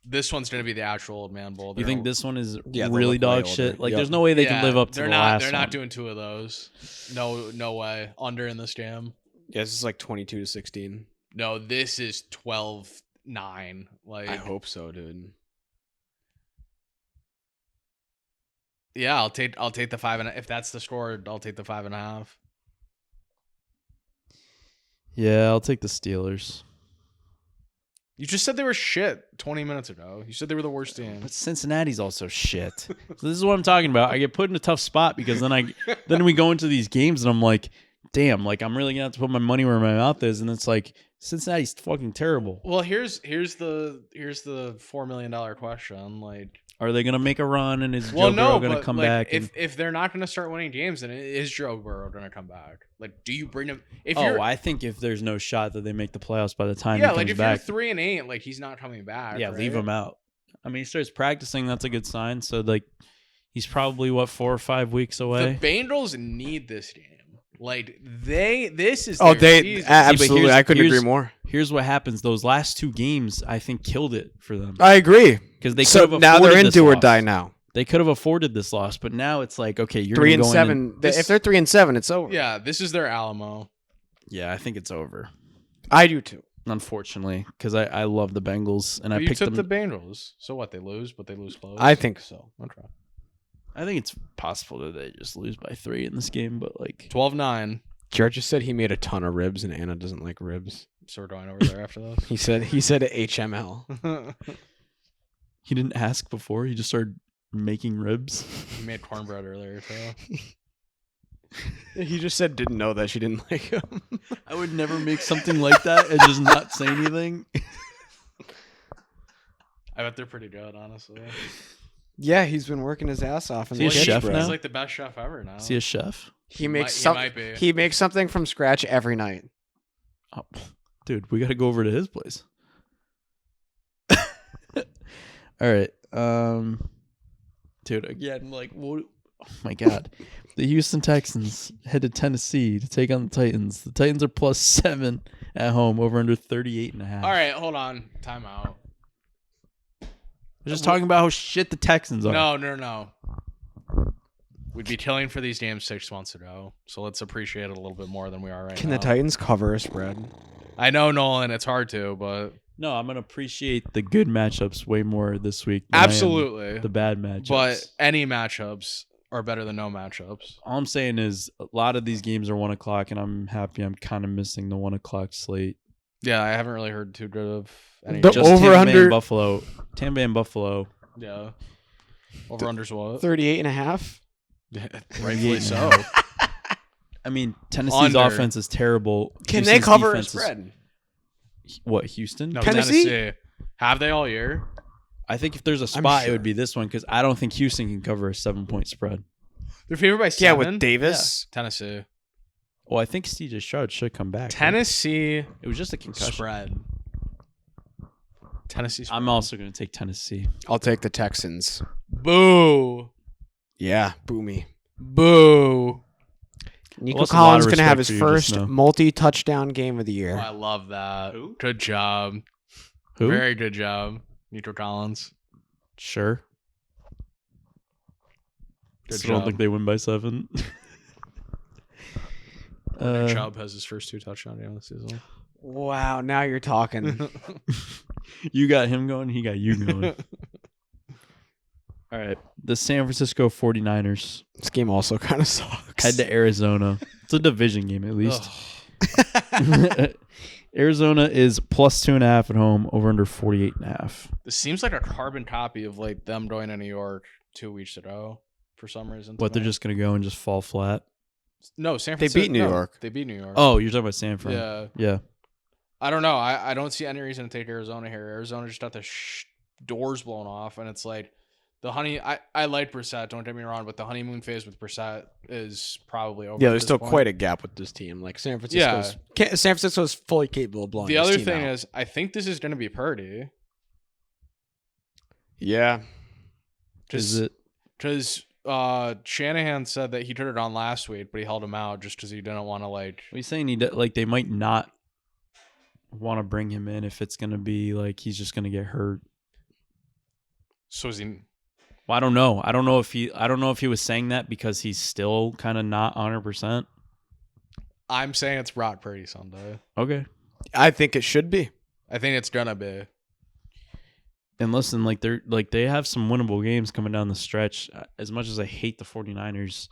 This one's gonna be the actual old man bowl.
You think this one is really dog shit? Like, there's no way they can live up to the last one.
They're not doing two of those. No way. Under in this jam.
Yeah, this is like 22-16.
No, this is 12-9. Like
I hope so, dude.
Yeah, I'll take the 5.5. If that's the score, I'll take the 5.5.
Yeah, I'll take the Steelers.
You just said they were shit 20 minutes ago. You said they were the worst team.
But Cincinnati's also shit. So this is what I'm talking about. I get put in a tough spot because then we go into these games and I'm like, damn, like I'm really gonna have to put my money where my mouth is, and it's like Cincinnati's fucking terrible.
Well, here's the $4 million question. Like,
are they gonna make a run and is Joe Burrow gonna come back?
If they're not gonna start winning games, then is Joe Burrow gonna come back? Like, do you bring him?
I think if there's no shot that they make the playoffs by the time he comes
like if
back,
you're 3-8, like he's not coming back.
Yeah,
right?
leave him out. I mean, he starts practicing. That's a good sign. So like, he's probably 4 or 5 weeks away.
The Bengals need this game. Like this is
season. Absolutely. I couldn't agree more.
Here's what happens: those last 2 games, I think, killed it for them.
I agree,
because they could have
now they're in do or die now.
They could have afforded this loss, but now it's like, okay, you're
3-7. If they're 3-7, it's over.
Yeah, this is their Alamo.
Yeah, I think it's over.
I do too.
Unfortunately, because I love the Bengals and I
picked
them.
the Bengals. So what? They lose, but they lose close.
I think so.
Okay.
I think it's possible that they just lose by 3 in this game, but like
12-9.
George just said he made a ton of ribs, and Anna doesn't like ribs.
So we're going over there after this.
he said HML.
He didn't ask before. He just started making ribs.
He made cornbread earlier too.
He just said didn't know that she didn't like him.
I would never make something like that and just not say anything.
I bet they're pretty good, honestly.
Yeah, he's been working his ass off.
Is he a chef now?
He's like the best chef ever now.
Is he a chef?
He makes he makes something from scratch every night.
Oh, dude, we got to go over to his place. All right. Dude, again, like, what? Oh my God. The Houston Texans head to Tennessee to take on the Titans. The Titans are +7 at home, over under 38.5.
All right, hold on. Timeout.
We're just talking about how shit the Texans are.
No. We'd be killing for these games 6 months ago, so let's appreciate it a little bit more than we are right now.
Can the Titans cover a spread?
I know, Nolan, it's hard to, but...
No, I'm going to appreciate the good matchups way more this week.
Absolutely.
The bad matchups.
But any matchups are better than no matchups.
All I'm saying is a lot of these games are 1 o'clock, and I'm happy I'm kind of missing the 1 o'clock slate.
Yeah, I haven't really heard too good of any.
The
Just Tampa Bay and Buffalo. Tampa Bay and Buffalo.
Yeah. Over-under's what?
38.5?
Rightfully so.
I mean, Tennessee's offense is terrible.
Can they cover a spread?
What, Houston?
No,
Tennessee?
Have they all year?
I think if there's a spot, it would be this one because I don't think Houston can cover a 7-point spread.
They're favored by 7?
Yeah, with Davis.
Yeah. Tennessee.
Well, I think C.J. Stroud should come back.
Tennessee.
Right? It was just a concussion.
Spread. Tennessee spread.
I'm also going to take Tennessee.
I'll take the Texans.
Boo.
Yeah, boo me.
Boo.
Nico Collins going to have his first multi-touchdown game of the year.
Oh, I love that. Who? Good job.
Who?
Very good job, Nico Collins.
Sure.
Good
Still don't think they win by 7.
Chubb has his first 2 touchdowns of the season.
Wow, now you're talking.
You got him going, he got you going. All right. The San Francisco 49ers.
This game also kind of sucks.
Head to Arizona. It's a division game at least. Arizona is +2.5 at home, over under 48.5.
This seems like a carbon copy of like them going to New York 2 weeks ago for some reason.
What, they're just going to go and just fall flat?
No, San Francisco.
They beat New York.
They beat New York.
Oh, you're talking about San Fran.
Yeah.
Yeah.
I don't know. I don't see any reason to take Arizona here. Arizona just got the doors blown off, and it's like the honey. I like Brissett. Don't get me wrong, but the honeymoon phase with Brissett is probably over.
Yeah, there's still quite a gap with this team. Like San Francisco's fully capable of blowing.
The other
team
thing
out.
is, I think this is going to be Purdy.
Yeah.
Is it?
Because Shanahan said that he turned it on last week, but he held him out just because he didn't want to like.
Are you saying they might not want to bring him in if it's going to be like he's just going to get hurt?
So is he?
Well, I don't know. I don't know if he was saying that because he's still kind of not 100%.
I'm saying it's Brock Purdy Sunday.
Okay.
I think it should be.
I think it's gonna be.
And listen, they have some winnable games coming down the stretch. As much as I hate the 49ers,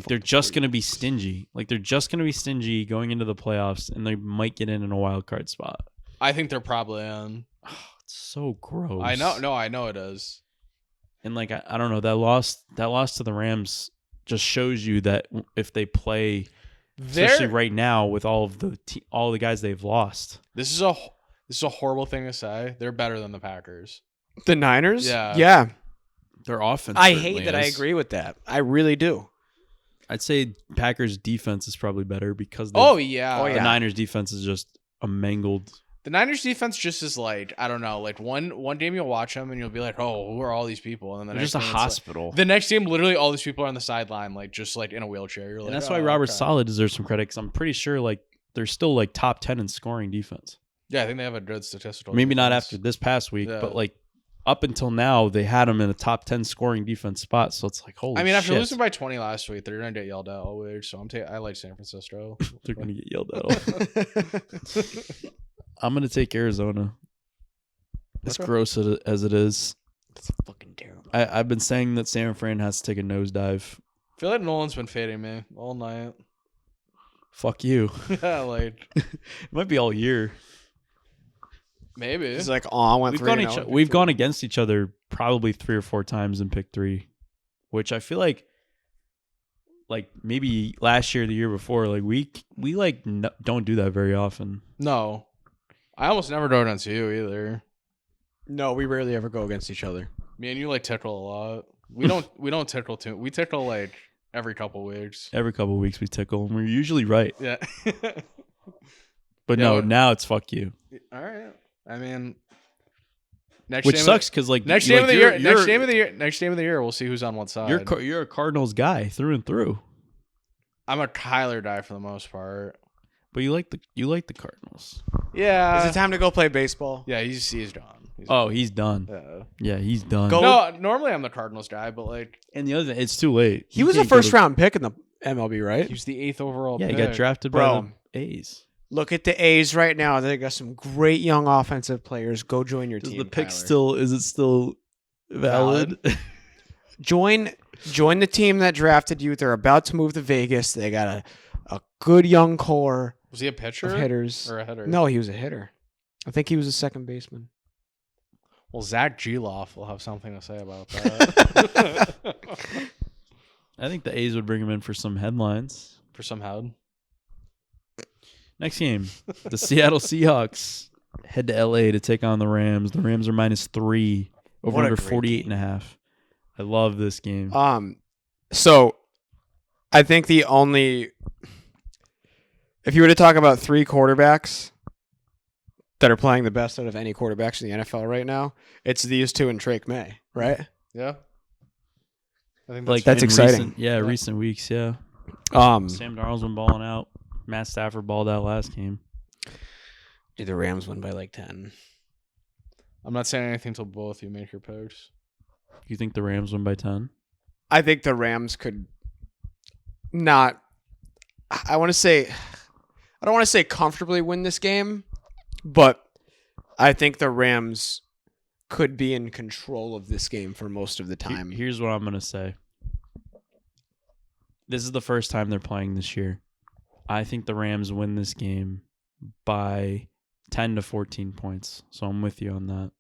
they're just going to be stingy. They're just going to be stingy going into the playoffs, and they might get in a wild card spot.
I think they're probably in.
Oh, it's so gross.
I know. No, I know it is. And
I don't know, that loss to the Rams just shows you that if they play, especially right now with all the guys they've lost.
This is a horrible thing to say. They're better than the Packers.
The Niners?
Yeah.
Their offense.
I hate that. I agree with that. I really do.
I'd say Packers defense is probably better because
the
Niners defense is just a mangled.
The Niners defense just is like, I don't know, like one game you'll watch them and you'll be like, oh, who are all these people? And then
they're just a hospital.
The next game, literally all these people are on the sideline, like just like in a wheelchair. You're
and that's why Robert Saleh deserves some credit because I'm pretty sure they're still top 10 in scoring defense.
Yeah, I think they have a good statistical.
Maybe
defense.
not after this past week, but up until now, they had them in a top 10 scoring defense spot. So it's like, holy shit.
I mean, after losing by 20 last week, they're going to get yelled at all week. So I like San Francisco.
They're going to get yelled at all. I'm going to take Arizona. As gross as it is.
It's fucking terrible.
I've been saying that San Fran has to take a nosedive.
I feel like Nolan's been fading me all night.
Fuck you.
Yeah, it
might be all year.
Maybe.
It's like, I went
we've gone against each other probably 3 or 4 times in pick 3, which I feel like maybe last year, the year before, we don't do that very often.
No, I almost never go against you either.
No, we rarely ever go against each other.
Me and you tickle a lot. We don't tickle too. We tickle every couple weeks.
Every couple weeks we tickle, and we're usually right.
Yeah.
But now it's fuck you.
All right. I mean,
Which sucks because
next game of the year, next game of the year, we'll see who's on what side.
You're a Cardinals guy through and through.
I'm a Kyler guy for the most part.
But you like the Cardinals.
Yeah. Is it time to go play baseball?
Yeah, he's done.
He's done. Yeah, he's done.
No, normally I'm the Cardinals guy, but
and the other thing, it's too late.
He was a first round pick in the MLB, right?
He was the 8th overall pick.
Yeah, he got drafted by the A's.
Look at the A's right now. They got some great young offensive players. Go join your team.
The pick is it still valid?
Join the team that drafted you. They're about to move to Vegas. They got a good young core.
Was he a pitcher
of hitters
or a hitter?
No, he was a hitter. I think he was a second baseman.
Well, Zach Geloff will have something to say about that.
I think the A's would bring him in for some headlines.
For some head.
Next game, the Seattle Seahawks head to LA to take on the Rams. The Rams are -3 over under 48.5. I love this game.
So I think if you were to talk about 3 quarterbacks that are playing the best out of any quarterbacks in the NFL right now, it's these 2 and Drake May, right?
Yeah.
I think that's exciting.
Recent weeks, yeah. Sam Darnold's been balling out. Matt Stafford balled out last game.
Did the Rams win by 10?
I'm not saying anything until both of you make your picks.
You think the Rams win by 10?
I think the Rams could not. I don't want to say comfortably win this game, but I think the Rams could be in control of this game for most of the time.
Here's what I'm going to say. This is the first time they're playing this year. I think the Rams win this game by 10 to 14 points. So I'm with you on that.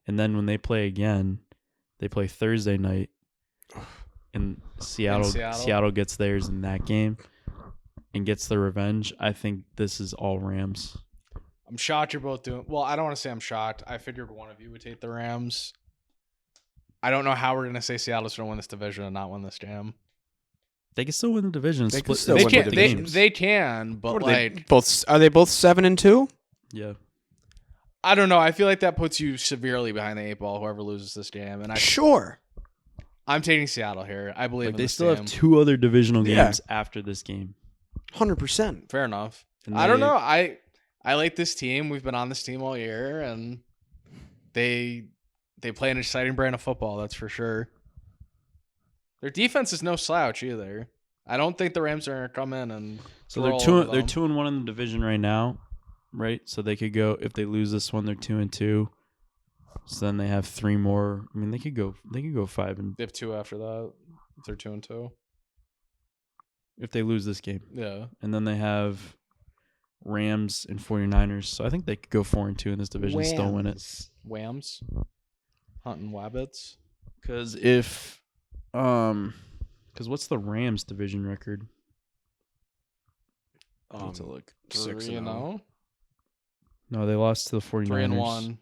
And then when they play again, they play Thursday night. And Seattle gets theirs in that game and gets the revenge. I think this is all Rams.
I'm shocked you're both doing... Well, I don't want to say I'm shocked. I figured one of you would take the Rams. I don't know how we're going to say Seattle's going to win this division and not win this game.
They can still win the division.
They can, but
are they both 7-2?
Yeah.
I don't know. I feel like that puts you severely behind the 8 ball, whoever loses this game. And
Sure.
I'm taking Seattle here. I believe in
they
this
still have 2 other divisional games after this game.
100%.
Fair enough. I don't know. I like this team. We've been on this team all year, and they play an exciting brand of football, that's for sure. Their defense is no slouch either. I don't think the Rams are going to come in and
they're 2-1 in the division right now, right? So they could go, if they lose this one, they're 2-2. So then they have 3 more. I mean, they could go 5 and
they have 2 after that. If they're 2-2.
If they lose this game.
Yeah.
And then they have Rams and 49ers. So I think they could go 4-2 in this division and still win it.
Whams. Hunting Wabbits.
Because what's the Rams division record?
Let's look.
6-0.
No, they lost to the 49ers.
3-1.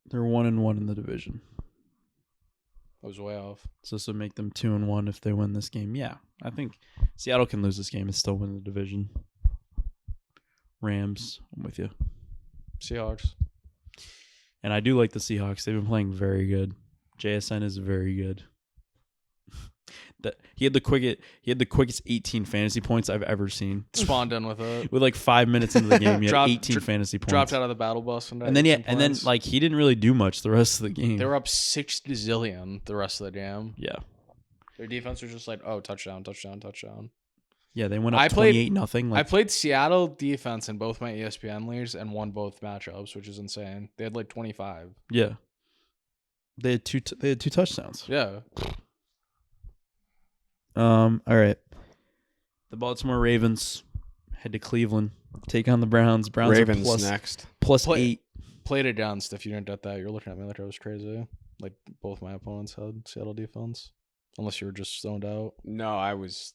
They're 1-1 in the division.
I was way off.
So this would make them 2-1 if they win this game. Yeah, I think Seattle can lose this game and still win the division. Rams, I'm with you.
Seahawks.
And I do like the Seahawks. They've been playing very good. JSN is very good. He had the quickest 18 fantasy points I've ever seen.
Spawned in with it.
With 5 minutes into the game, he had 18 fantasy points.
Dropped out of the battle bus and
then he didn't really do much the rest of the game.
They were up 6 zillion the rest of the game.
Yeah.
Their defense was just touchdown, touchdown, touchdown.
Yeah, they went up 28-0.
I played Seattle defense in both my ESPN leagues and won both matchups, which is insane. They had 25.
Yeah. They had two touchdowns.
Yeah.
All right. The Baltimore Ravens head to Cleveland, take on the Browns. Browns
Ravens
are
next.
+8.
Played against. If you didn't get that, you're looking at me like I was crazy. Like both my opponents had Seattle defense, unless you were just zoned out.
No, I was.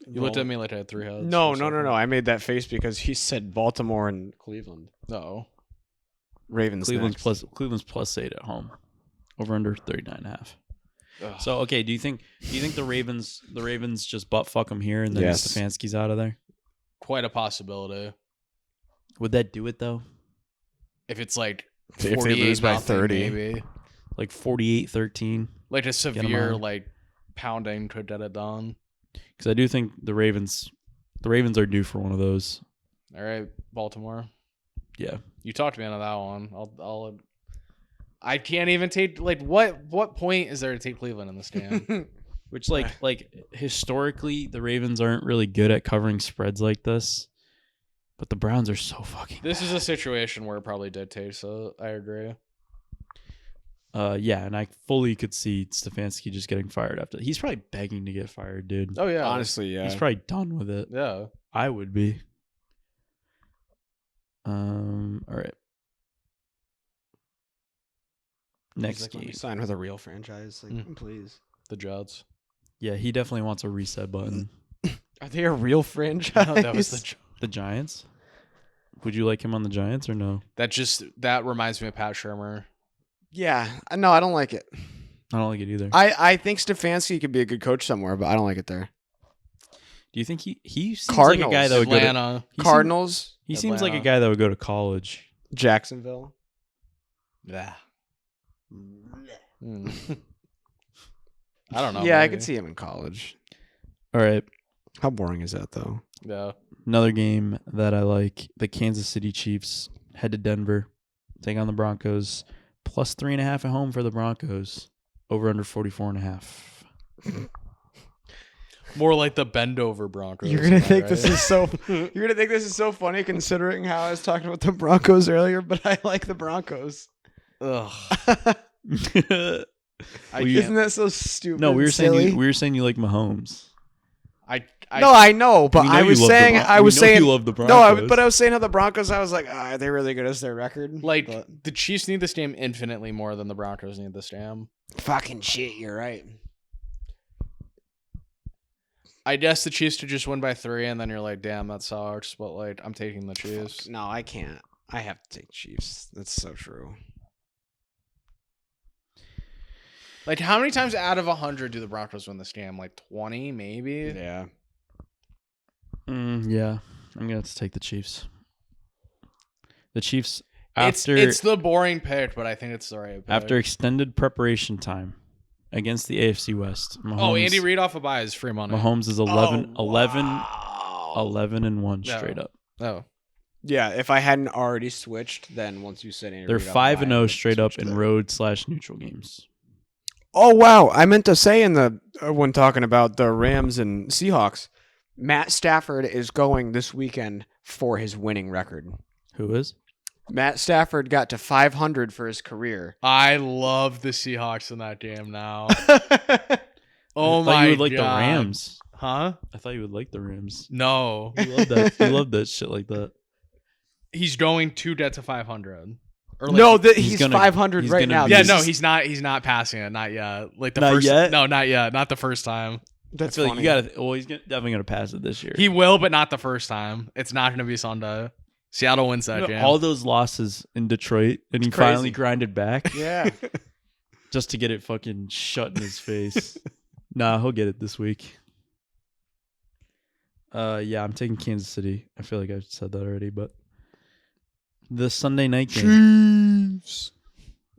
You looked at me like I had 3 heads.
No. I made that face because he said Baltimore and Cleveland.
No.
Ravens.
Cleveland's
next.
Cleveland's +8 at home. Over under 39.5. So okay, do you think the Ravens just butt fuck them here and then
Yes.
Stefanski's out of there?
quite a possibility.
Would that do it though?
If it's like
if they lose by 30,
maybe
like 48-13,
like a severe like pounding could get it done.
Because I do think the Ravens are due for one of those.
All right, Baltimore.
Yeah,
you talked me into that one. I can't even take like what point is there to take Cleveland in this game?
Which like historically the Ravens aren't really good at covering spreads like this, but the Browns are so fucking.
This is a situation where it probably did take. So I agree.
Yeah, and I fully could see Stefanski just getting fired after. He's probably begging to get fired, dude.
Oh yeah,
honestly, yeah.
He's probably done with it.
Yeah,
I would be. All right. Next game.
Sign with a real franchise, please.
The Jets.
Yeah, he definitely wants a reset button.
Are they a real franchise?
No, that was
the Giants. Would you like him on the Giants or no?
That reminds me of Pat Shurmur.
Yeah, no, I don't like it.
I don't like it either.
I think Stefanski could be a good coach somewhere, but I don't like it there.
Do you think he seems
Cardinals,
like a guy that would
Atlanta.
go to
Cardinals?
He seems like a guy that would go to college.
Jacksonville.
Yeah. I don't know.
Yeah, maybe. I could see him in college.
All right.
How boring is that, though?
Yeah.
Another game that I like, the Kansas City Chiefs head to Denver, take on the Broncos, plus 3.5 at home for the Broncos, over under 44.5.
More like the bend over Broncos.
You're gonna think this is so. You're gonna think this is so funny considering how I was talking about the Broncos earlier, but I like the Broncos.
Ugh.
Isn't that so stupid?
No, we were saying you like Mahomes.
No, I know, but I was saying
you love the Broncos.
No, but I was saying how the Broncos. I was like, are they really good as their record?
The Chiefs need this game infinitely more than the Broncos need this game.
Fucking shit, you're right.
I guess the Chiefs to just win by 3, and then you're like, damn, that sucks. But like, I'm taking the Chiefs.
No, I can't. I have to take Chiefs. That's so true.
Like, how many times out of 100 do the Broncos win this game? Like 20, maybe?
Yeah.
Yeah. I'm going to have to take the Chiefs. The Chiefs, after...
It's the boring pick, but I think it's the right pick.
After extended preparation time against the AFC West.
Mahomes, Andy Reid off a bye is free money.
Mahomes is 11 and 1 straight up.
Oh.
Yeah, if I hadn't already switched, then once you said Andy
They're 5-0 straight up in road/neutral games.
Oh, wow. I meant to say when talking about the Rams and Seahawks, Matt Stafford is going this weekend for his winning record.
Who is?
Matt Stafford got to 500 for his career.
I love the Seahawks in that game now.
Oh my god! You would like the Rams,
huh?
I thought you would like the Rams.
No,
you love that. You love that shit like that.
He's going to get to 500.
Or like he's 500 right now.
Yeah, no, he's not. He's not passing it. Not yet. Like the
not
first.
Yet?
No, not yet. Not the first time.
That's
funny.
Like
you gotta. Well, he's definitely gonna pass it this year.
He will, but not the first time. It's not gonna be Sunday. Seattle wins that game.
All those losses in Detroit, and he finally grinded back.
Yeah.
Just to get it fucking shut in his face. Nah, he'll get it this week. Yeah, I'm taking Kansas City. I feel like I said that already, but the Sunday night game.
Chiefs.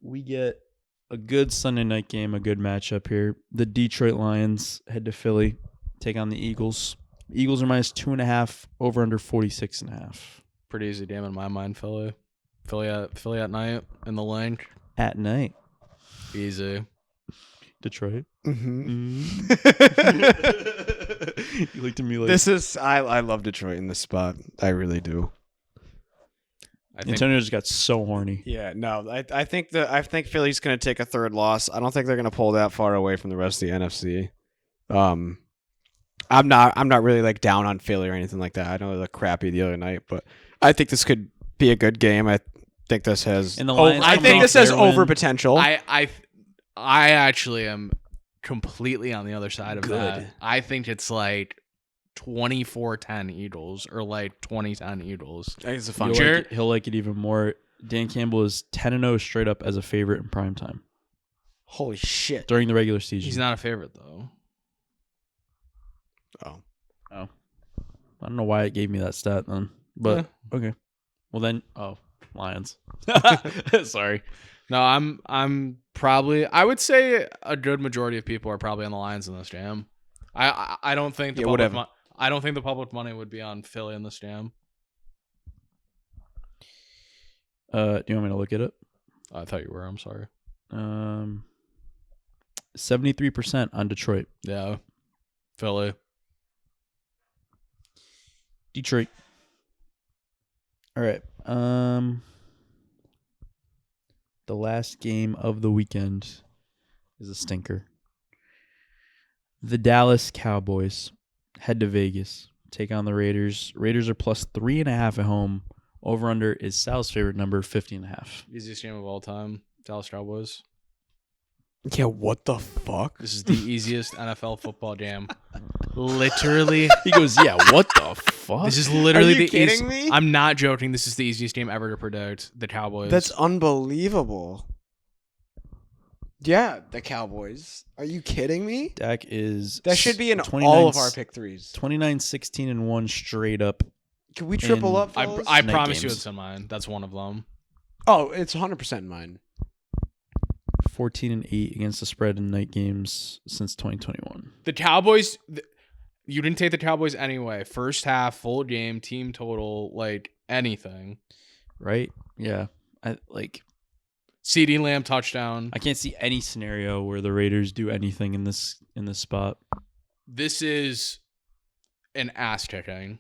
We get a good Sunday night game, a good matchup here. The Detroit Lions head to Philly, take on the Eagles. Eagles are minus 2.5, over under 46.5.
Pretty easy game in my mind, Philly. Philly at night in the link.
At night.
Easy.
Detroit.
Mm-hmm.
You looked at me like
this is. I love Detroit in this spot. I really do.
Antonio just got so horny.
Yeah, no, I think Philly's going to take a third loss. I don't think they're going to pull that far away from the rest of the NFC. I'm not really like down on Philly or anything like that. I know they looked crappy the other night, but I think this could be a good game. I think this has. I think this has over potential.
I actually am completely on the other side of that. I think it's like 24-10 Eagles or like 20-10 Eagles.
I think it's a fun
game. He'll like it even more. Dan Campbell is 10-0 straight up as a favorite in primetime.
Holy shit.
During the regular season.
He's not a favorite, though.
Oh.
I I don't know why it gave me that stat then, but okay. Well then, Lions. Sorry.
No, I'm probably. I would say a good majority of people are probably on the Lions in this jam. I don't think I don't think the public money would be on Philly in this jam.
Do you want me to look at it?
I thought you were. I'm sorry.
73% on Detroit.
Yeah, Philly.
Detroit. All right. The last game of the weekend is a stinker. The Dallas Cowboys head to Vegas, take on the Raiders. Raiders are plus 3.5 at home. Over under is Sal's favorite number, 50.5.
Easiest game of all time. Dallas Cowboys.
Yeah, what the fuck?
This is the easiest NFL football jam. Literally.
He goes, yeah, what the fuck?
This is literally
Are you kidding me?
I'm not joking. This is the easiest game ever to predict. The Cowboys.
That's unbelievable. Yeah, the Cowboys. Are you kidding me?
Dak is...
That should be in all of our pick threes.
29-16-1 straight up.
Can we triple up, fellas?
I promise you it's in mine. That's one of them.
Oh, it's 100% in mine.
14-8 against the spread in night games since 2021.
The Cowboys... You didn't take the Cowboys anyway. First half, full game, team total, like anything.
Right? Yeah.
CeeDee Lamb touchdown.
I can't see any scenario where the Raiders do anything in this spot.
This is an ass kicking.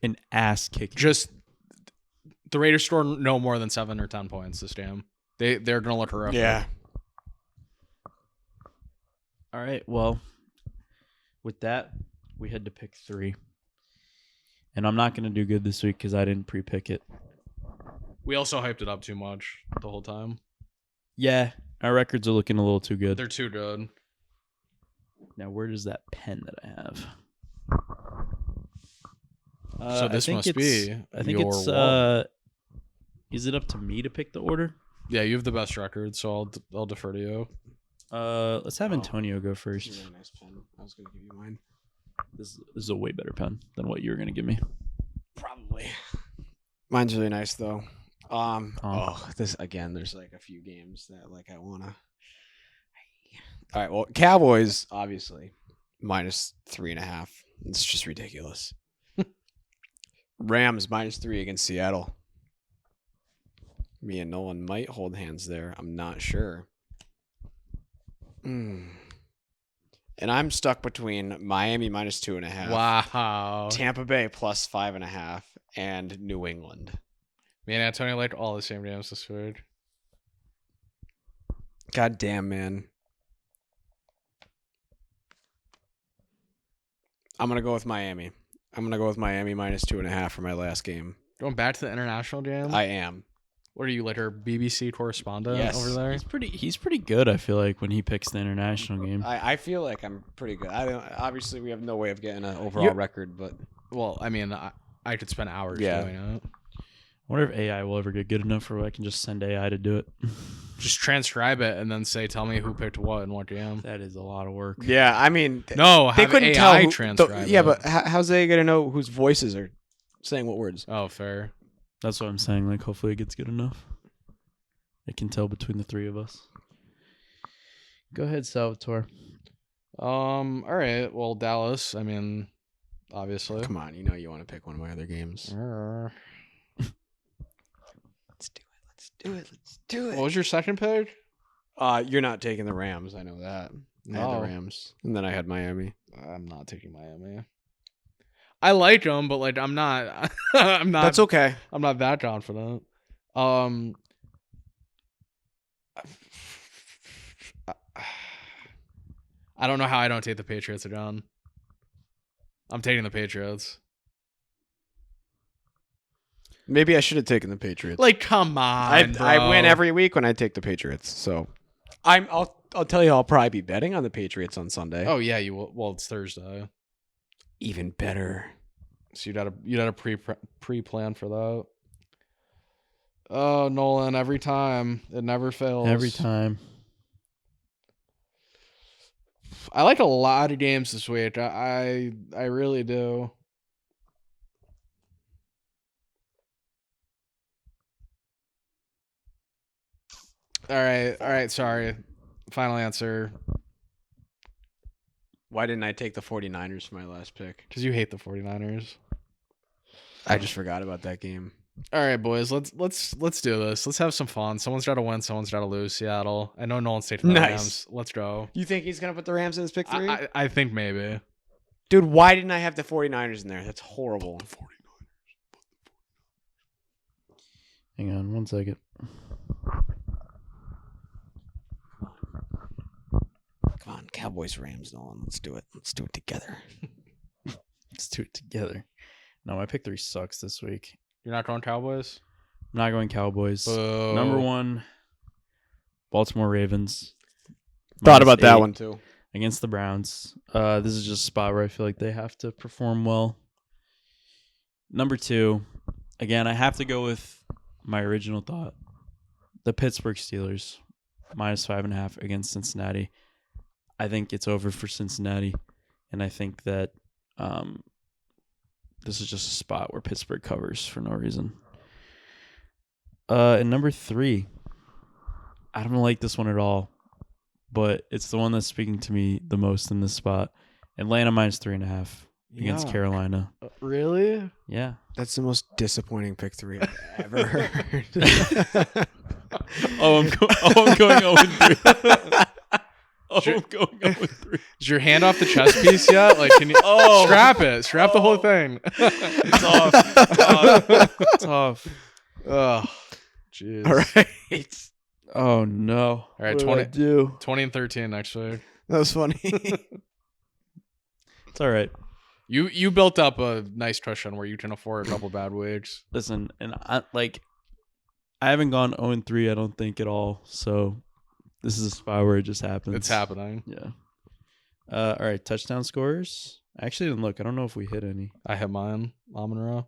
An ass kicking.
Just the Raiders score no more than 7 or 10 points this game. They're gonna look horrific.
Yeah.
All right. Well, with that, we had to pick 3. And I'm not going to do good this week because I didn't pre-pick it.
We also hyped it up too much the whole time.
Yeah, our records are looking a little too good.
They're too good.
Now, where does that pen that I have?
So this must be.
I think it's. Is it up to me to pick the order?
Yeah, you have the best record, so I'll defer to you.
Let's have Antonio go first.
This is a really nice pen. I was gonna give you mine.
This is a way better pen than what you were gonna give me.
Probably. Mine's really nice though. This again. There's like a few games that like I wanna. All right. Well, Cowboys obviously minus 3.5. It's just ridiculous. Rams minus 3 against Seattle. Me and Nolan might hold hands there. I'm not sure. And I'm stuck between Miami minus 2.5.
Wow.
Tampa Bay plus 5.5 and New England.
Me and Antonio liked all the same games this week.
God damn, man. I'm going to go with Miami. I'm going to go with Miami minus 2.5 for my last game.
Going back to the international jam?
I am.
What are you, like our BBC correspondent over there?
He's pretty good, I feel like, when he picks the international game.
I feel like I'm pretty good. Obviously, we have no way of getting an overall record, but...
Well, I mean, I could spend hours doing it.
I wonder if AI will ever get good enough where I can just send AI to do it.
Just transcribe it and then say, tell me who picked what and what jam.
That is a lot of work.
Yeah, I mean...
No,
they couldn't AI tell
transcribe
Yeah, but how's they going to know whose voices are saying what words?
Oh, fair.
That's what I'm saying. Like, hopefully it gets good enough. I can tell between the 3 of us. Go ahead, Salvatore.
All right. Well, Dallas, I mean, obviously.
Come on, you know you want to pick one of my other games. Let's do it.
What was your second pick?
You're not taking the Rams. I know that. I had the Rams. And then I had Miami.
I'm not taking Miami. I like them, but like I'm not. I'm not.
That's okay.
I'm not that confident. I don't know how I don't take the Patriots, John. I'm taking the Patriots.
Maybe I should have taken the Patriots.
Like, come on, bro.
I win every week when I take the Patriots. So, I'll tell you, I'll probably be betting on the Patriots on Sunday.
Oh yeah, you will. Well, it's Thursday.
Even better.
So you'd had a pre-plan for that. Oh, Nolan, every time it never fails.
Every time.
I like a lot of games this week. I really do. All right. Sorry. Final answer.
Why didn't I take the 49ers for my last pick?
Because you hate the 49ers.
I just forgot about that game.
All right, boys. Let's do this. Let's have some fun. Someone's got to win. Someone's got to lose. Seattle. I know Nolan's taking the Rams. Let's go.
You think he's gonna put the Rams in his pick 3?
I think maybe.
Dude, why didn't I have the 49ers in there? That's horrible.
Hang on 1 second.
Come on, Cowboys, Rams, Nolan. Let's do it. Let's do it together.
Let's do it together. No, my pick 3 sucks this week.
You're not going Cowboys?
I'm not going Cowboys.
Boo.
Number 1, Baltimore Ravens.
Thought about that one too.
Against the Browns. This is just a spot where I feel like they have to perform well. Number 2, again, I have to go with my original thought. The Pittsburgh Steelers, -5.5 against Cincinnati. I think it's over for Cincinnati, and I think that this is just a spot where Pittsburgh covers for no reason. And number 3, I don't like this one at all, but it's the one that's speaking to me the most in this spot. Atlanta -3.5 against Carolina.
Really?
Yeah.
That's the most disappointing pick 3 I've ever heard.
I'm going 0-3. I'm going 0-3.
Is your hand off the chess piece yet? Like, can you strap it? Strap the whole thing.
It's off. It's off.
Oh, jeez.
All right.
Oh no.
All right,
what do
20 and 13 next week.
That was funny.
It's all right.
You built up a nice cushion where you can afford a couple bad weeks.
Listen, and I haven't gone 0-3, I don't think at all. So this is a spot where it just happens.
It's happening.
Yeah. All right, touchdown scorers. I actually didn't look. I don't know if we hit any.
I hit mine. Monroe.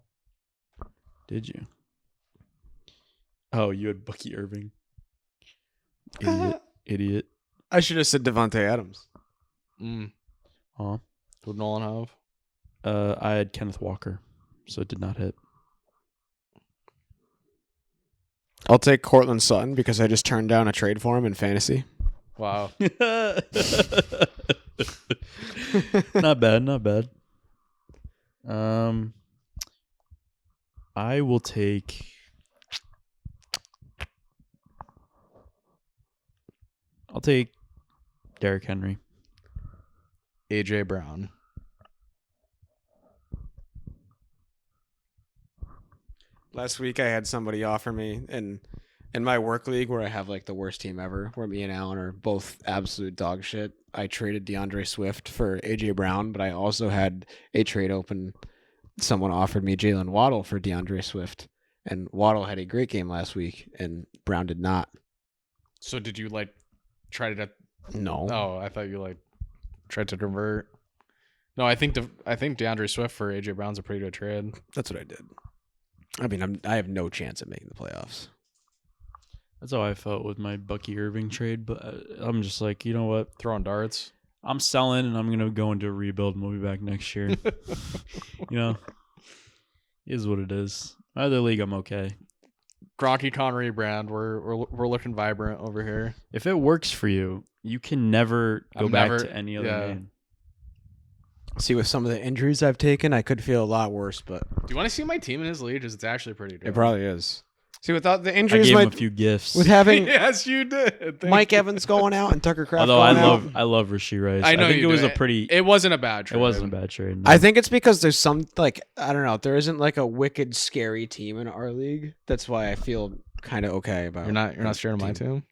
Did you? Oh, you had Bucky Irving. Idiot.
I should have said Devontae Adams.
Huh?
Who'd Nolan have?
I had Kenneth Walker, so it did not hit.
I'll take Cortland Sutton because I just turned down a trade for him in fantasy.
Wow.
Not bad, not bad. I will take Derrick Henry.
AJ Brown.
Last week I had somebody offer me in my work league where I have like the worst team ever, where me and Alan are both absolute dog shit. I traded DeAndre Swift for AJ Brown, but I also had a trade open. Someone offered me Jalen Waddle for DeAndre Swift, and Waddle had a great game last week, and Brown did not.
So did you like try to?
No.
Oh, I thought you like tried to convert. No, I think DeAndre Swift for AJ Brown's a pretty good trade.
That's what I did. I mean, I have no chance at making the playoffs.
That's how I felt with my Bucky Irving trade, but I'm just like, you know what?
Throwing darts.
I'm selling, and I'm going to go into a rebuild and we'll be back next year. You know, it is what it is. My other league, I'm okay.
Gronky Connery brand. We're looking vibrant over here.
If it works for you, you can never go back to any other game.
See, with some of the injuries I've taken, I could feel a lot worse, but...
Do you want to see my team in his league? Because it's actually pretty good.
It probably is. See, without the
I
injuries...
gave him a few gifts.
With having
yes, you did.
Mike Evans going out and Tucker Kraft
Although
going out.
I love Rashee Rice.
I know
think
you
it was
do.
a pretty...
It wasn't a bad trade.
It wasn't a bad trade. No.
I think it's because there's some, like, I don't know, there isn't like a wicked scary team in our league. That's why I feel kind of okay about
You're not scared of my team?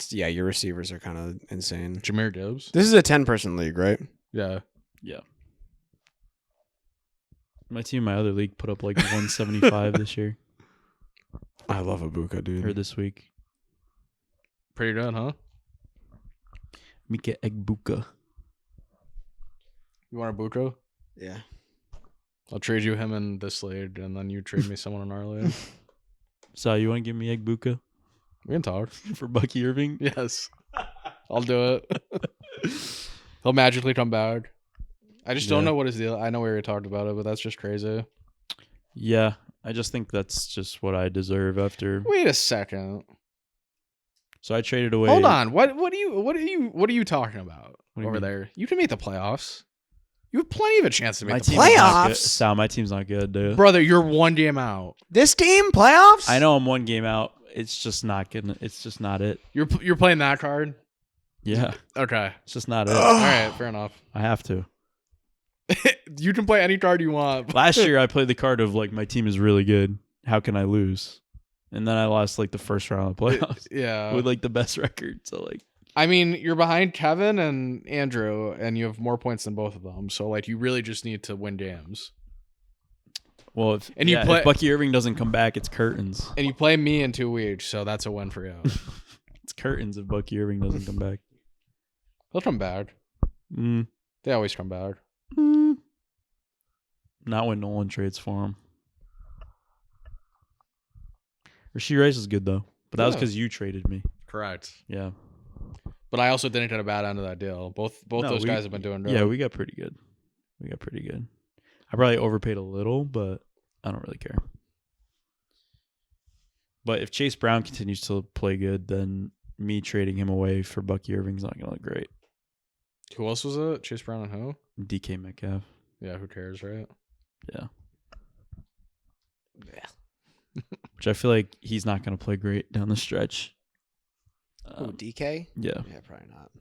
Yeah, your receivers are kind of insane.
Jahmyr Gibbs?
This is a 10-person league, right?
Yeah.
Yeah. My team, my other league, put up like 175 this year.
I love Ibuka, dude.
Or this week.
Pretty good, huh?
Mika Egbuka.
You want a Buko?
Yeah.
I'll trade you him in this league, and then you trade me someone in our league.
So you want to give me Egbuka
We can talk.
for Bucky Irving?
Yes. I'll do it. He'll magically come back. I just don't know what his deal. I know we already talked about it, but that's just crazy.
Yeah, I just think that's just what I deserve after.
Wait a second.
So I traded away.
Hold on. What are you talking about over
mean?
there? You can make the playoffs. You have plenty of a chance to make the
playoffs.
Sal, my team's not good, dude.
Brother, you're 1 game out.
This team playoffs?
I know I'm 1 game out. It's just not good. It's just not it.
You're playing that card?
Yeah.
Okay.
It's just not it.
All right, fair enough.
I have to.
You can play any card you want.
Last year I played the card of like my team is really good. How can I lose? And then I lost like the first round of the playoffs.
Yeah.
With like the best record. So like
I mean, you're behind Kevin and Andrew, and you have more points than both of them. So like you really just need to win games.
Well, if Bucky Irving doesn't come back, it's curtains.
And you play me in 2 weeks, so that's a win for you.
It's curtains if Bucky Irving doesn't come back.
He'll come back. They always come back.
Not when Nolan trades for him. Rasheed Rice is good though, but that was because you traded me.
Correct.
Yeah.
But I also didn't get a bad end of that deal. Both those guys have been doing good.
Yeah, we got pretty good. I probably overpaid a little, but I don't really care. But if Chase Brown continues to play good, then me trading him away for Bucky Irving's not going to look great.
Who else was it? Chase Brown and who?
DK Metcalf.
Yeah, who cares, right?
Yeah. Which I feel like he's not going to play great down the stretch.
DK?
Yeah.
Yeah, probably not.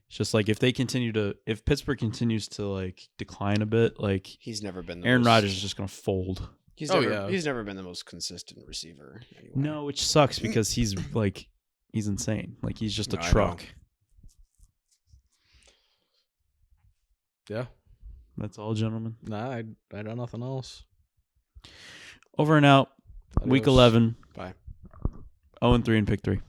It's just like if Pittsburgh continues to like decline a bit, like
he's never been.
Aaron Rodgers is just going to fold.
He's never been the most consistent receiver. Anyway.
No, which sucks because he's insane. Like he's just a truck.
Yeah.
That's all, gentlemen.
Nah, I got nothing else.
Over and out. Week 11.
Bye.
0-3 and pick 3.